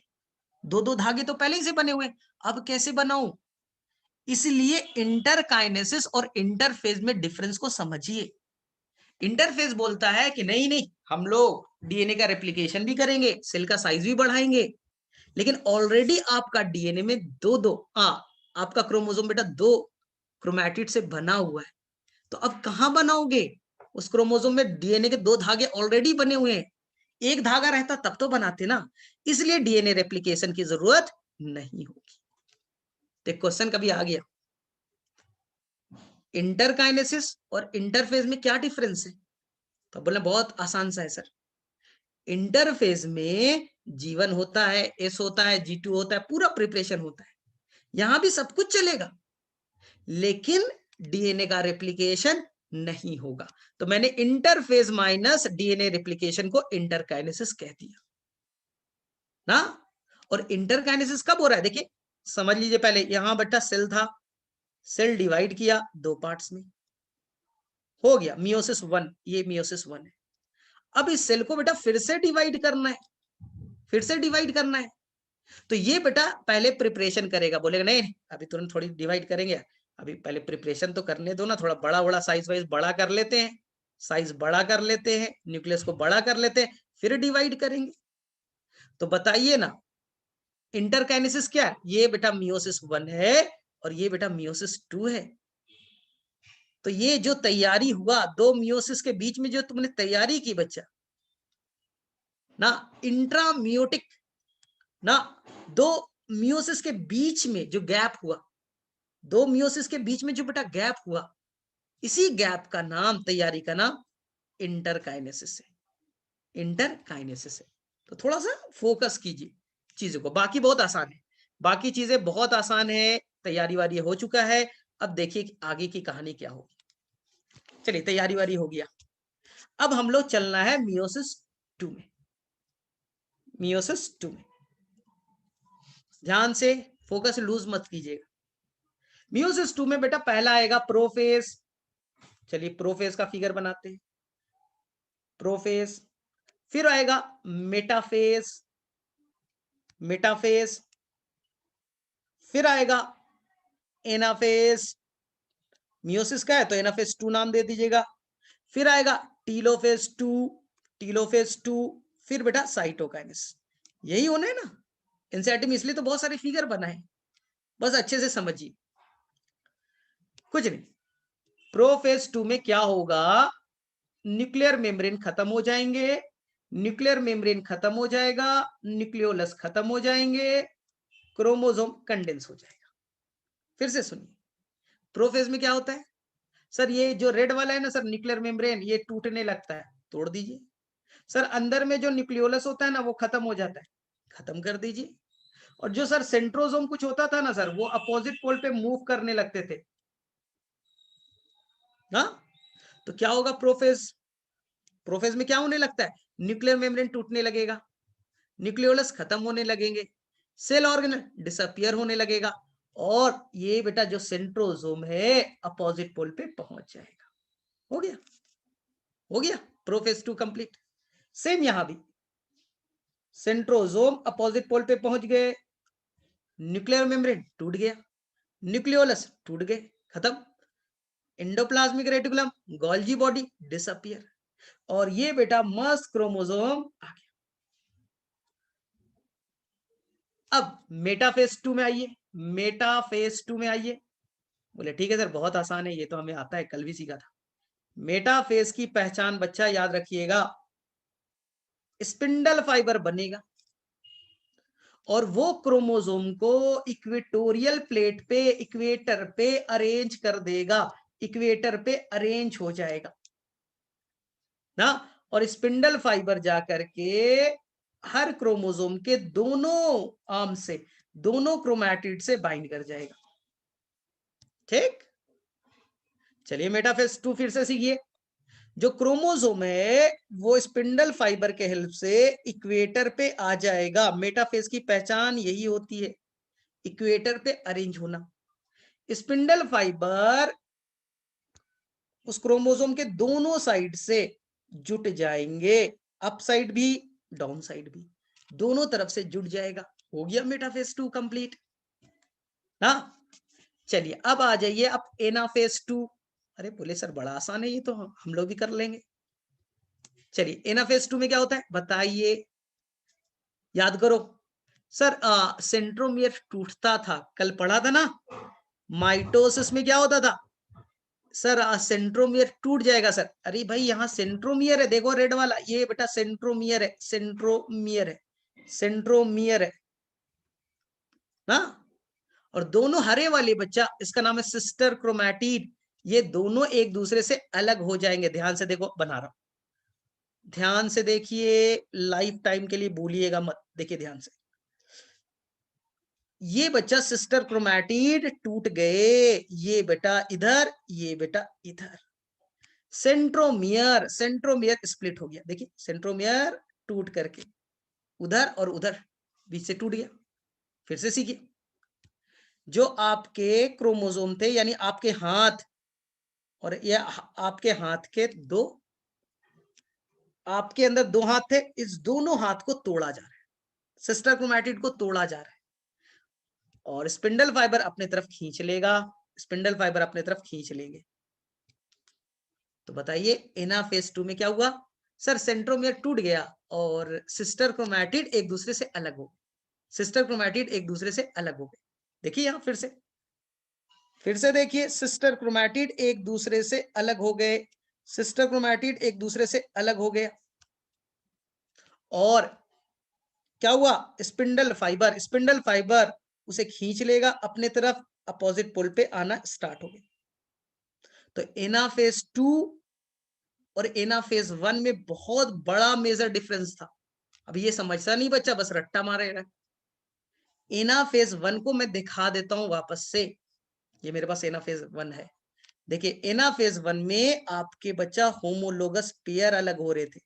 2-2 धागे तो पहले ही से बने हुए हैं। अब कैसे बनाऊं? इसलिए इंटरकाइनेसिस और इंटरफेज में डिफरेंस को समझिए। इंटरफेस बोलता है कि नहीं नहीं, हम लोग डीएनए का रेप्लिकेशन भी करेंगे, सेल का साइज भी बढ़ाएंगे, लेकिन ऑलरेडी आपका डीएनए में आपका क्रोमोसोम बेटा 2 क्रोमैटिड से बना हुआ है। तो अब कहां बनाओगे? उस क्रोमोसोम में डीएनए के 2 धागे ऑलरेडी बने हुए हैं, एक धागा रहता तब तो बनाते ना, इसलिए डीएनए रेप्लिकेशन की जरूरत नहीं होगी। तो क्वेश्चन कभी आ गया, इंटरकाइनेसिस और इंटरफेज में क्या डिफरेंस है? तो बोले बहुत आसान सा है सर। इंटरफेज में G1 होता है, S होता है, G2 होता है, पूरा प्रिपरेशन होता है, यहां भी सब कुछ चलेगा, लेकिन डीएनए का रेप्लिकेशन नहीं होगा। तो मैंने इंटरफेज माइनस डीएनए रेप्लिकेशन को इंटरकाइनेसिस कह दिया ना। और इंटरकाइनेसिस कब हो रहा है? देखिए समझ लीजिए, पहले यहां बेटा सेल था, सेल डिवाइड किया 2 पार्ट्स में, हो गया मियोसिस 1, ये मियोसिस 1 है। अब इस सेल को बेटा फिर से डिवाइड करना है, फिर से डिवाइड करना है, तो ये बेटा पहले प्रिपरेशन करेगा, बोलेगा नहीं अभी तुरंत थोड़ी डिवाइड करेंगे, अभी पहले प्रिपरेशन तो करने दो ना, थोड़ा बड़ा बड़ा साइज वाइज बड़ा कर लेते हैं, साइज बड़ा कर लेते हैं, न्यूक्लियस को बड़ा कर लेते हैं, फिर डिवाइड करेंगे। तो बताइए ना, इंटरकाइनेसिस क्या है? ये बेटा मियोसिस 1 है और ये बेटा मियोसिस 2 है। तो ये जो तैयारी हुआ 2 मियोसिस के बीच में, जो तुमने तैयारी की बच्चा ना, इंट्रामियोटिक ना, 2 मियोसिस के बीच में जो गैप हुआ, 2 मियोसिस के बीच में जो बेटा गैप हुआ, इसी गैप का नाम, तैयारी का नाम इंटरकाइनेसिस है, इंटरकाइनेसिस है। तो थोड़ा सा फोकस कीजिए चीजों को, बाकी बहुत आसान है, बाकी चीजें बहुत आसान है, तैयारी वारी हो चुका है। अब देखिए आगे की कहानी क्या होगी। चलिए तैयारी वारी हो गया, अब हम लोग चलना है मियोसिस 2 में। मियोसिस 2 में ध्यान से फोकस लूज मत कीजिएगा। मियोसिस 2 में बेटा पहला आएगा प्रोफेज। चलिए प्रोफेज का फिगर बनाते हैं, प्रोफेज, फिर आएगा मेटाफेज, मेटाफेज, फिर आएगा एनाफेज। मियोसिस का है तो एनाफेज 2 नाम दे दीजिएगा। फिर आएगा टीलोफेज 2, टीलोफेज 2, फिर बेटा साइटोकाइनेस। यही होना है ना एनसीईआरटी में, इसलिए तो बहुत सारे फिगर बनाए, बस अच्छे से समझिए, कुछ नहीं। प्रोफेज 2 में क्या होगा? न्यूक्लियर मेम्ब्रेन खत्म हो जाएंगे, न्यूक्लियर मेम्ब्रेन खत्म हो जाएगा, न्यूक्लियोलस खत्म हो जाएंगे, क्रोमोसोम कंडेंस हो जाएगा। फिर से सुनिए, प्रोफेज में क्या होता है? सर ये जो रेड वाला है ना सर, न्यूक्लियर मेम्ब्रेन, ये टूटने लगता है, तोड़ दीजिए। सर अंदर में जो न्यूक्लियोलस होता है ना, वो खत्म हो जाता है, खत्म कर दीजिए। और जो सर सेंट्रोसोम कुछ होता था ना सर, वो अपोजिट पोल पे मूव करने लगते थे ना, तो क्या होगा? प्रोफेज, प्रोफेज में क्या होने लगता है? न्यूक्लियर मेम्ब्रेन टूटने लगेगा, न्यूक्लियोलस खत्म होने लगेंगे, सेल ऑर्गेनल डिसअपियर होने लगेगा, और ये बेटा जो सेंट्रोसोम है अपोजिट पोल पे पहुंच जाएगा। हो गया, हो गया, प्रोफेज 2 कंप्लीट। सेम यहां भी, सेंट्रोसोम अपोजिट पोल पे पहुंच गए, न्यूक्लियर मेम्ब्रेन टूट गया, न्यूक्लियोलस टूट गए, खत्म, endoplasmic reticulum, Golgi body disappear, और ये बेटा मस्त क्रोमोसोम आ गया। अब मेटाफेज 2 में आइए, मेटाफेज 2 में आइए। बोले ठीक है सर बहुत आसान है, ये तो हमें आता है, कल भी सीखा था। मेटाफेज की पहचान बच्चा याद रखिएगा, स्पिंडल फाइबर बनेगा और वो क्रोमोसोम को इक्वेटोरियल प्लेट पे, इक्वेटर पे अरेंज कर देगा, इक्वेटर पे अरेंज हो जाएगा ना। और स्पिंडल फाइबर जाकर के हर क्रोमोसोम के दोनों आर्म से दोनों क्रोमैटिड से बाइंड कर जाएगा। ठीक, चलिए मेटाफेज 2 फिर से सीखिए। जो क्रोमोसोम है वो स्पिंडल फाइबर के हेल्प से इक्वेटर पे आ जाएगा। मेटाफेज की पहचान यही होती है, इक्वेटर पे अरेंज होना। स्पिंडल फाइबर उस क्रोमोसोम के दोनों साइड से जुट जाएंगे, अप साइड भी डाउन साइड भी, दोनों तरफ से जुट जाएगा। हो गया मेटाफेज 2 कंप्लीट ना। चलिए अब आ जाइए अब एनाफेज 2। अरे बोले सर बड़ा आसान है ये तो, हम लोग भी कर लेंगे। चलिए एनाफेज 2 में क्या होता है बताइए, याद करो। सर सेंट्रोमियर टूटता था, कल पढ़ा था ना। माइटोसिस में क्या होता था सर, सेंट्रोमियर टूट जाएगा सर। अरे भाई यहाँ सेंट्रोमियर है, देखो रेड वाला, ये बेटा सेंट्रोमियर है, सेंट्रोमियर है, सेंट्रोमियर है ना। और दोनों हरे वाले बच्चा, इसका नाम है सिस्टर क्रोमैटिड। ये दोनों एक दूसरे से अलग हो जाएंगे। ध्यान से देखो, बना रहा हूं, ध्यान से देखिए, लाइफ टाइम के लिए भूलिएगा मत, देखिए ध्यान से। ये बच्चा सिस्टर क्रोमैटिड टूट गए, ये बेटा इधर, ये बेटा इधर। सेंट्रोमियर, सेंट्रोमियर स्प्लिट हो गया, देखिए सेंट्रोमियर टूट करके उधर और उधर बीच से टूट गया। फिर से सीखिए, जो आपके क्रोमोसोम थे यानी आपके हाथ, और ये आपके हाथ के दो, आपके अंदर दो हाथ थे, इस दोनों हाथ को तोड़ा जा रहा है, सिस्टर क्रोमैटिड को तोड़ा जा रहा है, और स्पिंडल फाइबर अपने तरफ खींच लेगा, स्पिंडल फाइबर अपने तरफ खींच लेंगे। तो बताइए एनाफेज 2 में क्या हुआ सर, सेंट्रोमियर टूट गया और सिस्टर क्रोमैटिड एक दूसरे से अलग हो गए, सिस्टर क्रोमैटिड एक दूसरे से अलग हो गए। देखिए यहां फिर से देखिए, सिस्टर क्रोमैटिड एक दूसरे से अलग हो गए, सिस्टर क्रोमैटिड एक दूसरे से अलग हो गया। और क्या हुआ, स्पिंडल फाइबर उसे खींच लेगा अपने तरफ, अपोजिट पोल पे आना स्टार्ट हो गया। तो एनाफेज 2 और एनाफेज 1 में बहुत बड़ा मेजर डिफरेंस था। अभी ये समझता नहीं बच्चा, बस रट्टा मारेगा। एनाफेज 1 को मैं दिखा देता हूं वापस से, ये मेरे पास एनाफेज 1 है। देखिए एनाफेज 1 में आपके बच्चा होमोलोगस पेयर अलग हो रहे थे,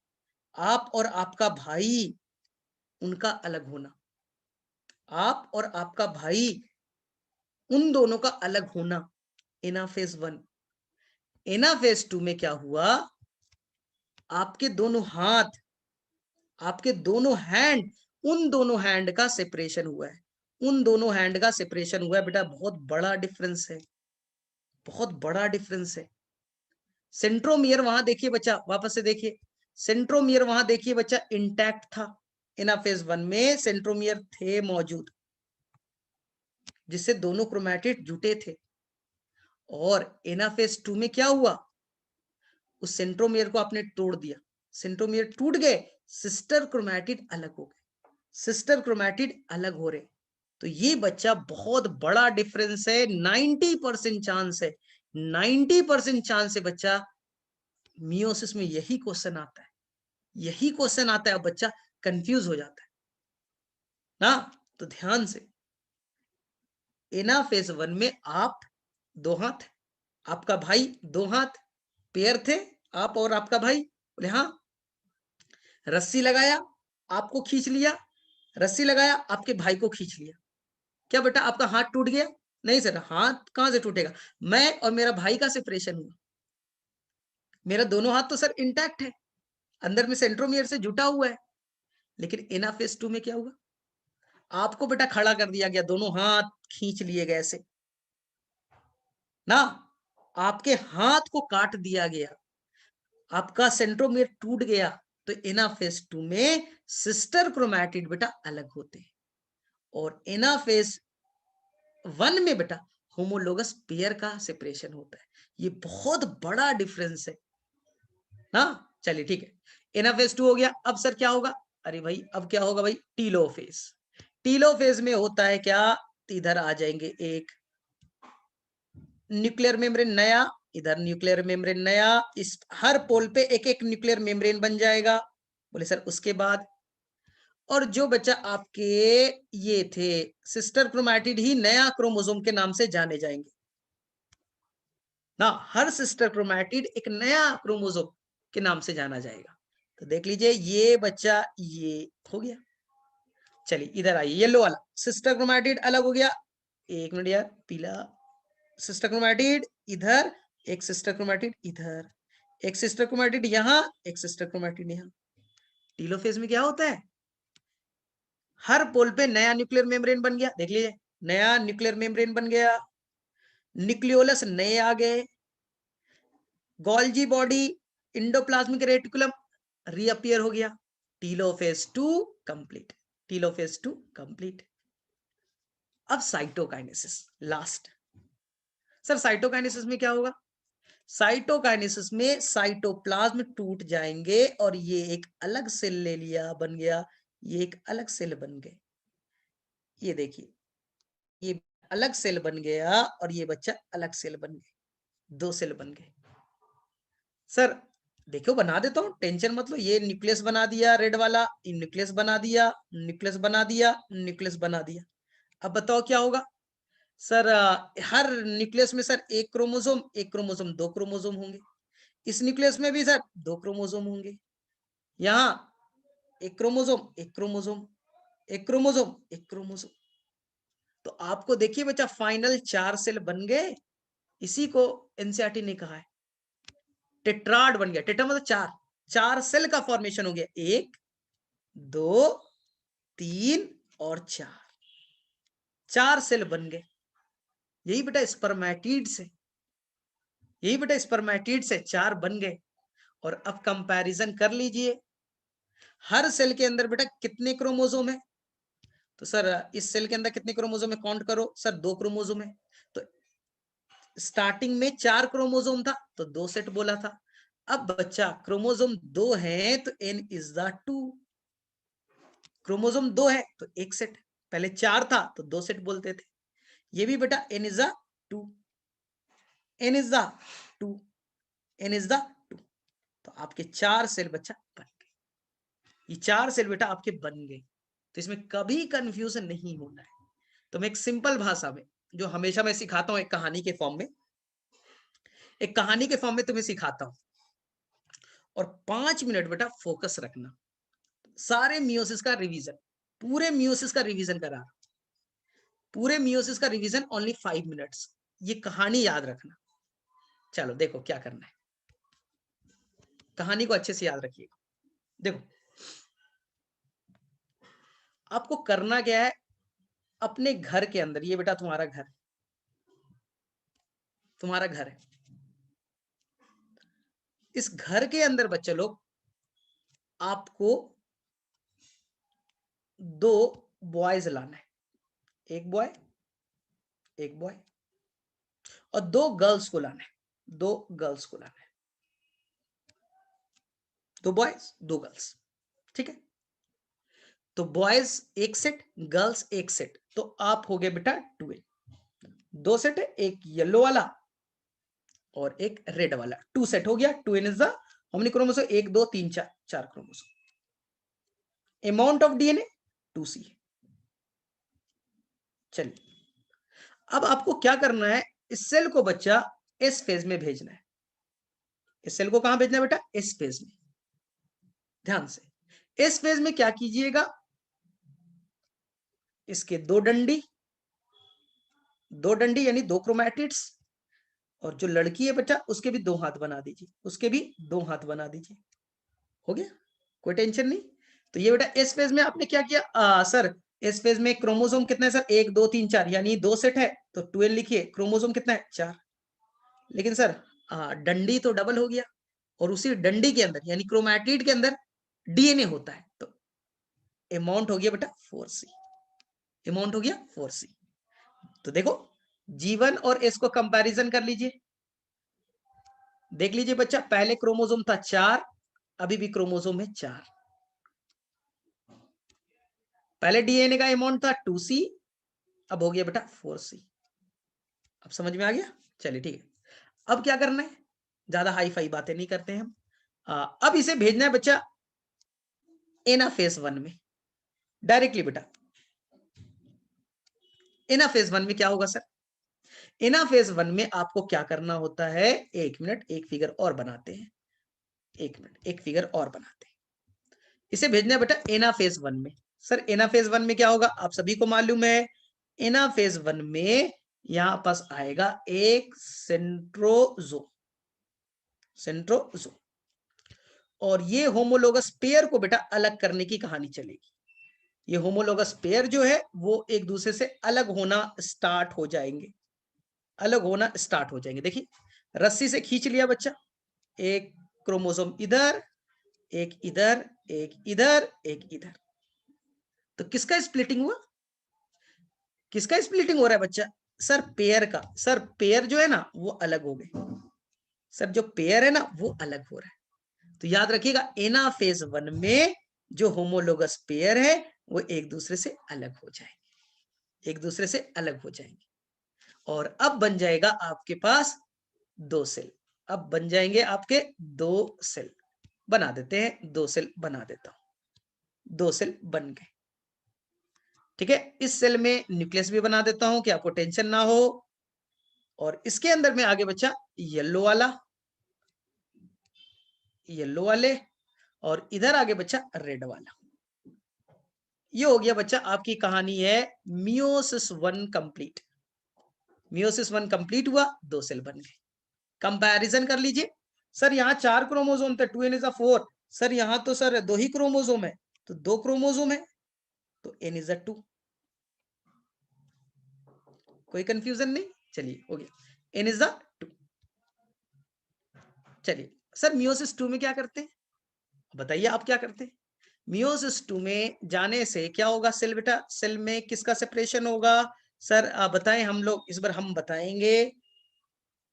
आप और आपका भाई, उनका अलग होना, आप और आपका भाई उन दोनों का अलग होना, एनाफेज 1। एनाफेज 2 में क्या हुआ, आपके दोनों हाथ, आपके दोनों हैंड, उन दोनों हैंड का सेपरेशन हुआ है, उन दोनों हैंड का सेपरेशन हुआ है बेटा। बहुत बड़ा डिफरेंस है, बहुत बड़ा डिफरेंस है। सेंट्रोमियर वहां देखिए बच्चा, वापस से देखिए, सेंट्रोमियर वहां देखिए बच्चा इंटैक्ट था। एनाफेज 1 में सेंट्रोमियर थे मौजूद, जिससे दोनों क्रोमैटिड जुटे थे। और एनाफेज 2 में क्या हुआ, उस सेंट्रोमियर को आपने तोड़ दिया, सेंट्रोमियर टूट गए, सिस्टर क्रोमैटिड अलग हो गए, सिस्टर क्रोमैटिड अलग हो रहे। तो ये बच्चा बहुत बड़ा डिफरेंस है। 90% चांस है, 90% चांस है बच्चा, मियोसिस में यही क्वेश्चन आता है, यही क्वेश्चन आता है, अब बच्चा कंफ्यूज हो जाता है ना। तो ध्यान से, एनाफेज 1 में आप दो हाथ, आपका भाई दो हाथ, पेयर थे आप और आपका भाई, बोले हाँ। रस्सी लगाया, आपको खींच लिया, रस्सी लगाया, आपके भाई को खींच लिया। क्या बेटा आपका हाथ टूट गया? नहीं सर, हाथ कहां से टूटेगा, मैं और मेरा भाई का सेपरेशन हुआ, मेरा दोनों हाथ तो सर इंटैक्ट है, अंदर में सेंट्रोमियर से जुटा हुआ है। लेकिन एनाफेज 2 में क्या हुआ, आपको बेटा खड़ा कर दिया गया, दोनों हाथ खींच लिए गए ऐसे ना, आपके हाथ को काट दिया गया, आपका सेंट्रोमियर टूट गया। तो एनाफेज 2 में सिस्टर क्रोमैटिड बेटा अलग होते हैं, और एनाफेज 1 में बेटा होमोलोगस पेयर का सेपरेशन होता है। ये बहुत बड़ा डिफरेंस है ना। चलिए ठीक है, एनाफेज 2 हो गया। अब सर क्या होगा, अरे भाई अब क्या होगा भाई, टीलोफेज। टीलोफेज में होता है क्या, इधर आ जाएंगे, एक न्यूक्लियर मेम्ब्रेन नया, इधर न्यूक्लियर मेम्ब्रेन नया, इस हर पोल पे एक एक न्यूक्लियर मेम्ब्रेन बन जाएगा। बोले सर उसके बाद, और जो बच्चा आपके ये थे सिस्टर क्रोमैटिड ही नया क्रोमोसोम के नाम से जाने जाएंगे ना। हर सिस्टर क्रोमैटिड एक नया क्रोमोसोम के नाम से जाना जाएगा। तो देख लीजिए ये बच्चा ये हो गया। चलिए इधर आइए, येलो वाला सिस्टर क्रोमैटिड अलग हो गया। एक मिनट यार, पीला सिस्टर क्रोमैटिड इधर, एक सिस्टर क्रोमैटिड इधर, एक सिस्टर क्रोमैटिड यहाँ, एक सिस्टर क्रोमैटिड यहाँ। टीलोफेज में क्या होता है, हर पोल पे नया न्यूक्लियर मेम्ब्रेन बन गया। देख लीजिए नया न्यूक्लियर मेम्ब्रेन बन गया, न्यूक्लियोलस नए आ गए, Golgi body endoplasmic reticulum reappear हो गया। Telophase 2 complete, telophase 2 complete. अब साइटोकाइनेसिस लास्ट। सर साइटोकाइनेसिस में क्या होगा, साइटोकाइनेसिस में साइटोप्लाज्म टूट जाएंगे और ये एक अलग सेल ले लिया, बन गया, ये एक अलग सेल बन गए। ये देखिए ये अलग सेल बन गया और ये बच्चा अलग सेल बन गए, दो सेल बन गए। सर देखो बना देता हूँ, टेंशन मत लो। ये न्यूक्लियस बना दिया रेड वाला, न्यूक्लियस बना दिया, न्यूक्लियस बना दिया, न्यूक्लियस बना दिया। अब बताओ क्या होगा। सर हर न्यूक्लियस में सर एक क्रोमोसोम दो क्रोमोसोम होंगे। इस न्यूक्लियस में भी सर दो क्रोमोसोम होंगे। यहाँ एक क्रोमोसोम एक क्रोमोसोम एक क्रोमोसोम एक क्रोमोसोम। तो आपको देखिए बच्चा फाइनल 4 सेल बन गए। इसी को एनसीईआरटी ने कहा है टेट्राड बन गया। टेट्रा मतलब 4, 4 सेल का फॉर्मेशन हो गया, 1 2 3 और 4, 4 सेल बन गए। यही बेटा स्पर्मेटिड से, यही बेटा स्पर्मेटिड से 4 बन गए। और अब कंपैरिजन कर लीजिए, हर सेल के अंदर बेटा कितने क्रोमोसोम है। तो सर इस सेल के अंदर कितने क्रोमोसोम है काउंट करो। सर 2 क्रोमोसोम है। तो स्टार्टिंग में 4 क्रोमोसोम था तो 2 सेट बोला था। अब बच्चा क्रोमोसोम 2 है तो n इज द 2, क्रोमोसोम 2 है तो एक सेट, पहले 4 था तो 2 सेट बोलते थे। ये भी बेटा n is the 2, n is the 2, n is the 2। तो आपके 4 सेल बच्चा बन गए, ये 4 सेल बेटा आपके बन गए। तो इसमें कभी कंफ्यूजन नहीं होना है। तो मैं एक सिंपल भाषा में जो हमेशा मैं सिखाता हूं, एक कहानी के फॉर्म में, एक कहानी के फॉर्म में तुम्हें सिखाता हूं। और 5 मिनट बेटा फोकस रखना, सारे मियोसिस का रिवीजन, पूरे मियोसिस का रिवीजन करा, पूरे मियोसिस का रिवीजन ओनली 5 मिनट्स। ये कहानी याद रखना। चलो देखो क्या करना है, कहानी को अच्छे से याद रखिएगा। देखो आपको करना क्या है, अपने घर के अंदर, ये बेटा तुम्हारा घर, तुम्हारा घर है, इस घर के अंदर बच्चे लोग आपको 2 बॉयज लाना है, एक बॉय एक बॉय, और 2 गर्ल्स को लाना है, 2 गर्ल्स को लाना है, 2 बॉयज 2 गर्ल्स, ठीक है। तो बॉयज एक सेट, गर्ल्स एक सेट, तो आप हो गए बेटा 2, 2 सेट है, एक येलो वाला और एक रेड वाला, 2 सेट हो गया। 2 is the how many chromosome, 1 2 3 4, 4 chromosome. Amount of DNA 2C। चलिए अब आपको क्या करना है, इस सेल को बच्चा एस फेज में भेजना है। इस सेल को कहां भेजना है बेटा, एस फेज में। ध्यान से इस फेज में क्या कीजिएगा, इसके 2 डंडी, 2 डंडी यानी 2 क्रोमैटिड्स, और जो लड़की है बच्चा उसके भी 2 हाथ बना दीजिए, उसके भी 2 हाथ बना दीजिए। हो गया, कोई टेंशन नहीं। तो ये बेटा इस फेज में आपने क्या किया, सर इस फेज में क्रोमोसोम कितना है सर, 1 2 3 4 यानी 2 सेट है, तो 12 लिखिए। क्रोमोसोम कितना है 4, लेकिन सर डंडी तो डबल हो गया, और उसी डंडी के अंदर यानी क्रोमैटिड के अंदर डीएनए होता है, तो अमाउंट हो गया बेटा 4C, अमाउंट हो गया 4C। तो देखो G1 और S को कंपैरिजन कर लीजिए, देख लीजिए बच्चा, पहले क्रोमोसोम था 4, अभी भी क्रोमोसोम है 4, पहले डीएनए का अमाउंट था 2C, अब हो गया बेटा 4C। अब समझ में आ गया। चलिए ठीक है, अब क्या करना है, ज्यादा हाई फाई बातें नहीं करते हैं हम। अब इसे भेजना है बच्चा एनाफेज 1 में। डायरेक्टली बेटा एनाफेज 1 में क्या होगा सर? एनाफेज 1 में आपको क्या करना होता है? एक मिनट, एक फिगर और बनाते हैं, एक मिनट, एक फिगर और बनाते हैं। इसे भेजना है बेटा एनाफेज 1 में। सर एनाफेज 1 में क्या होगा? आप सभी को मालूम है, एनाफेज 1 में यहां पास आएगा एक सेंट्रोजो, सेंट्रोजो, और ये होमोलोगस पेयर को बेटा अलग करने की कहानी चलेगी। ये होमोलोगस पेयर जो है वो एक दूसरे से अलग होना स्टार्ट हो जाएंगे, अलग होना स्टार्ट हो जाएंगे। देखिए रस्सी से खींच लिया बच्चा, एक क्रोमोसोम इधर, एक इधर, एक इधर, एक इधर, तो किसका स्प्लिटिंग हुआ? किसका स्प्लिटिंग हो रहा है बच्चा? सर पेयर का। सर पेयर जो है ना वो अलग हो गए, सर जो पेयर है ना वो अलग हो रहा है। तो याद रखिएगा एनाफेज 1 में जो होमोलोगस पेयर है वो एक दूसरे से अलग हो जाएंगे, एक दूसरे से अलग हो जाएंगे, और अब बन जाएगा आपके पास दो सेल। अब बन जाएंगे आपके दो सेल, बना देते हैं, दो सेल बना देता हूं, दो सेल बन गए। ठीक है, इस सेल में न्यूक्लियस भी बना देता हूं कि आपको टेंशन ना हो, और इसके अंदर में आगे बच्चा येलो वाला, येलो वाले, और इधर आगे बच्चा रेड वाला। ये हो गया बच्चा आपकी कहानी है मियोसिस 1 कंप्लीट। मियोसिस 1 कंप्लीट हुआ, दो सेल बन गए। कंपैरिजन कर लीजिए, सर यहाँ 4 क्रोमोसोम थे, 2n इज 4। सर यहाँ तो सर 2 ही क्रोमोसोम है, तो 2 क्रोमोसोम है, तो n इज 2। कोई कंफ्यूजन नहीं? चलिए हो गया, n इज 2। चलिए सर मियोसिस 2 में क्या करते हैं, बताइए आप क्या करते हैं? मियोसिस 2 में जाने से क्या होगा सेल बेटा? सेल में किसका सेपरेशन होगा? सर बताएं, हम लोग इस बार हम बताएंगे।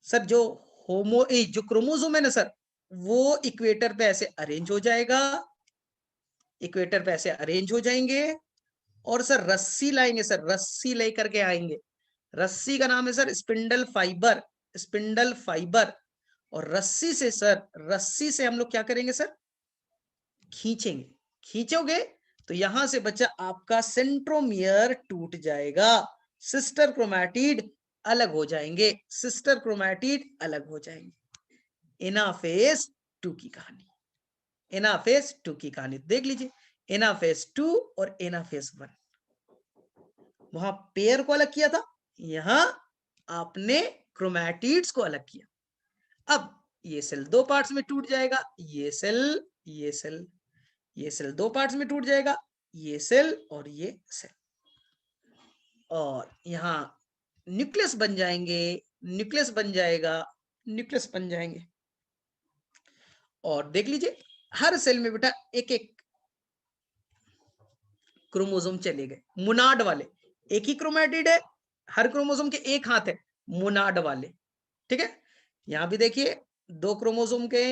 सर जो जो क्रोमोसोम है ना सर, वो इक्वेटर पे ऐसे अरेंज हो जाएगा, इक्वेटर पे ऐसे अरेंज हो जाएंगे, और सर रस्सी लाएंगे, सर रस्सी लेकर के आएंगे। रस्सी का नाम है sir spindle fibre, spindle fibre. और रस्सी से सर, रस्सी से हम लोग क्या करेंगे सर? खींचेंगे। खींचोगे तो यहां से बच्चा आपका सेंट्रोमियर टूट जाएगा, सिस्टर क्रोमैटिड अलग हो जाएंगे, सिस्टर क्रोमैटिड अलग हो जाएंगे। एनाफेज 2 की कहानी, एनाफेज 2 की कहानी देख लीजिए। एनाफेज 2 और एनाफेज 1, वहां पेयर को अलग किया था, यहां आपने क्रोमैटिड्स को अलग किया। अब ये सेल दो पार्ट्स में टूट जाएगा, ये सेल, ये सेल, ये सेल दो पार्ट्स में टूट जाएगा, ये सेल और ये सेल, और यहां न्यूक्लियस बन जाएंगे, न्यूक्लियस बन जाएगा, न्यूक्लियस बन जाएंगे। और देख लीजिए हर सेल में बेटा एक एक क्रोमोसोम चले गए, मुनाड वाले। एक ही क्रोमैटिड है, हर क्रोमोसोम के एक हाथ है, मुनाड वाले। ठीक है, यहां भी देखिए दो क्रोमोसोम के,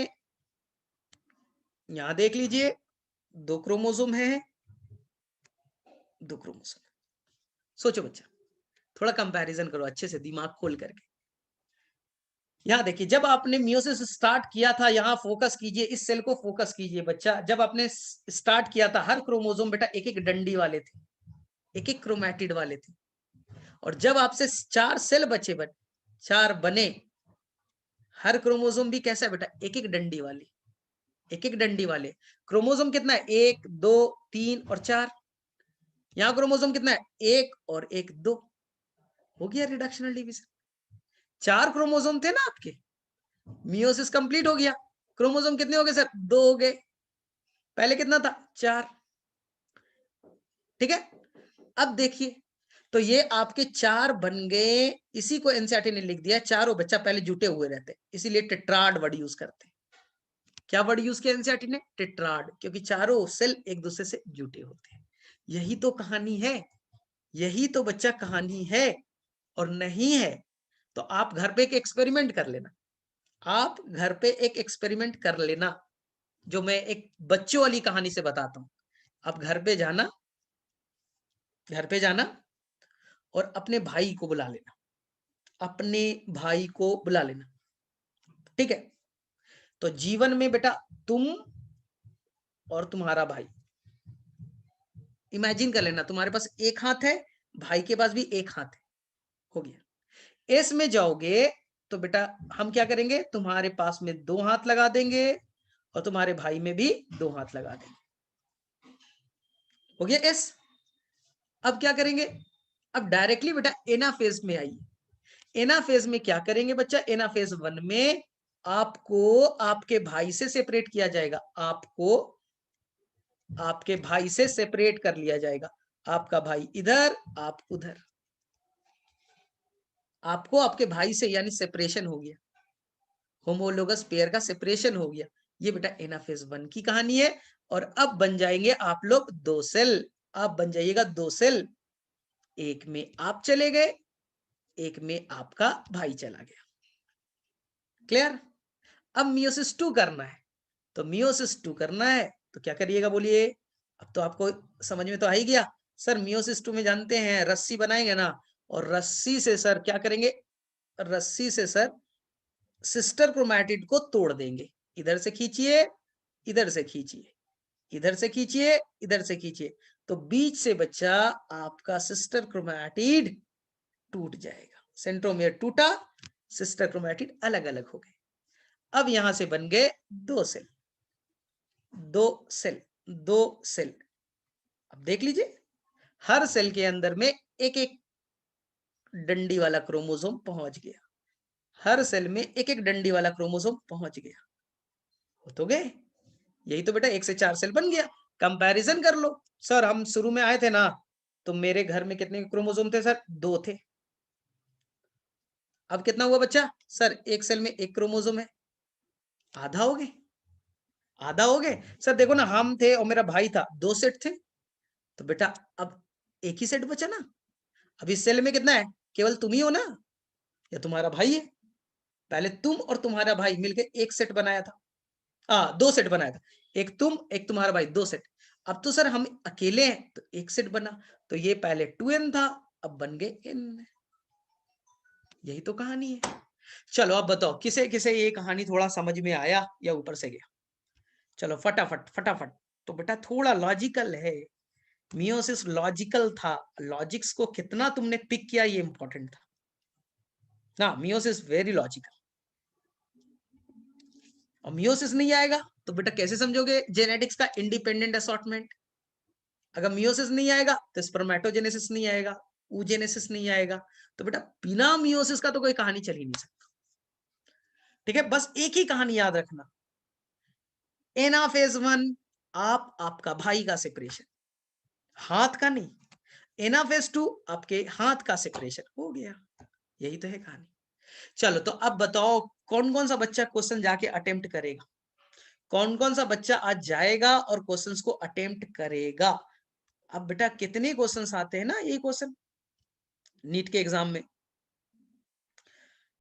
यहां देख लीजिए दो क्रोमोसोम है, दो क्रोमोसोम। सोचो बच्चा, थोड़ा कंपैरिजन करो अच्छे से दिमाग खोल करके। यहां देखिए जब आपने मियोसिस स्टार्ट किया था, यहां फोकस कीजिए, इस सेल को फोकस कीजिए बच्चा। जब आपने स्टार्ट किया था हर क्रोमोसोम बेटा एक एक डंडी वाले थे, एक एक क्रोमैटिड वाले थे। और जब आपसे 4 सेल बचे, 4 बने, हर क्रोमोसोम भी कैसा है बेटा? एक एक डंडी वाले, एक एक डंडी वाले। क्रोमोसोम कितना है? 1 2 3 और 4। यहां क्रोमोसोम कितना है? 1 और 1 2। हो गया रिडक्शनल डिवीजन। 4 क्रोमोसोम थे ना आपके, मियोसिस कंप्लीट हो गया, क्रोमोसोम कितने हो गए सर? 2 हो गए, पहले कितना था? 4। ठीक है, अब देखिए तो ये आपके 4 बन गए। इसी को एनसीईआरटी ने लिख दिया, चारों बच्चा पहले जुटे हुए रहते, इसीलिए टेट्राड वर्ड यूज करते। क्या वर्ड यूज किया एनसीईआरटी ने? टेट्राड, क्योंकि चारों सेल एक दूसरे से जुटे होते हैं। यही तो कहानी है, यही तो बच्चा कहानी है। और नहीं है तो आप घर पे एक एक्सपेरिमेंट कर लेना, आप घर पे एक एक्सपेरिमेंट कर लेना, जो मैं एक बच्चों वाली कहानी से बताता हूं। आप घर पे जाना, घर पे जाना और अपने भाई को बुला लेना, अपने भाई को बुला लेना। ठीक है, तो जीवन में बेटा तुम और तुम्हारा भाई, इमेजिन कर लेना, तुम्हारे पास एक हाथ है, भाई के पास भी एक हाथ है, हो गया। एस में जाओगे तो बेटा हम क्या करेंगे, तुम्हारे पास में 2 हाथ लगा देंगे और तुम्हारे भाई में भी 2 हाथ लगा देंगे, हो गया एस। अब क्या करेंगे, अब डायरेक्टली बेटा एनाफेज में आइए। एनाफेज में क्या करेंगे बच्चा, एनाफेज 1 में आपको आपके भाई से सेपरेट किया जाएगा, आपको आपके भाई से सेपरेट कर लिया जाएगा। आपका भाई इधर, आप उधर, आपको आपके भाई से यानी सेपरेशन हो गया, होमोलोगस पेयर का सेपरेशन हो गया। ये बेटा एनाफेज 1 की कहानी है। और अब बन जाएंगे आप लोग 2 सेल, आप बन जाइएगा 2 सेल, एक में आप चले गए, एक में आपका भाई चला गया। क्लियर? अब मियोसिस 2 करना है, तो मियोसिस 2 करना है तो क्या करिएगा बोलिए, अब तो आपको समझ में तो आ ही गया। सर मियोसिस 2 में जानते हैं रस्सी बनाएंगे ना, और रस्सी से सर क्या करेंगे, रस्सी से सर सिस्टर क्रोमैटिड को तोड़ देंगे। इधर से खींचिए, इधर से खींचिए, इधर से खींचिए, इधर से खींचिए, तो बीच से बच्चा आपका सिस्टर क्रोमैटिड टूट जाएगा। सेंट्रोमियर टूटा, सिस्टर क्रोमैटिड अलग अलग हो गए। अब यहां से बन गए 2 सेल, 2 सेल, 2 सेल। अब देख लीजिए, हर सेल के अंदर में एक एक डंडी वाला क्रोमोसोम पहुंच गया, हर सेल में एक एक डंडी वाला क्रोमोसोम पहुंच गया, हो तो गए। यही तो बेटा 1 से 4 सेल बन गया। कंपैरिजन कर लो, सर हम शुरू में आए थे ना, तो मेरे घर में कितने क्रोमोसोम थे सर, 2 थे। अब कितना हुआ बच्चा, सर एक सेल में एक क्रोमोसोम है, आधा हो गए, आधा हो गए। सर देखो ना, हम थे और मेरा भाई था, 2 सेट थे, तो बेटा अब एक ही सेट बचा ना। अब इस सेल में कितना है, केवल तुम ही हो ना, या तुम्हारा भाई है। पहले तुम और तुम्हारा भाई मिलकर एक सेट बनाया था, 2 सेट बनाया था, एक तुम एक तुम्हारा भाई, 2 सेट। अब तो सर हम अकेले हैं तो एक सेट बना, तो ये पहले 2n था, अब बन गए n। यही तो कहानी है। चलो अब बताओ, किसे किसे ये कहानी थोड़ा समझ में आया या ऊपर से गया, चलो फटाफट फटाफट। तो बेटा थोड़ा लॉजिकल है, मियोसिस लॉजिकल था, लॉजिक्स को कितना तुमने पिक किया ये इंपॉर्टेंट था ना। Meiosis very logical. और मियोसिस नहीं आएगा तो बेटा कैसे समझोगे जेनेटिक्स का इंडिपेंडेंट असॉर्टमेंट। अगर मियोसिस नहीं आएगा तो स्पर्मेटोजेनेसिस नहीं आएगा, ऊजेनेसिस नहीं आएगा, तो बेटा बिना मियोसिस का तो कोई कहानी चल ही नहीं सकती। ठीक है, बस एक ही कहानी याद रखना, एनाफेज 1 आप आपका भाई का सेपरेशन, हाथ का नहीं। एनाफेज 2 आपके हाथ का सेपरेशन, हो गया। यही तो है कहानी। चलो तो अब बताओ कौन कौन सा बच्चा क्वेश्चन जाके अटेम्प्ट करेगा, कौन कौन सा बच्चा आज जाएगा और क्वेश्चंस को अटेम्प्ट करेगा। अब बेटा कितने क्वेश्चंस आते हैं ना, ये क्वेश्चन नीट के एग्जाम में,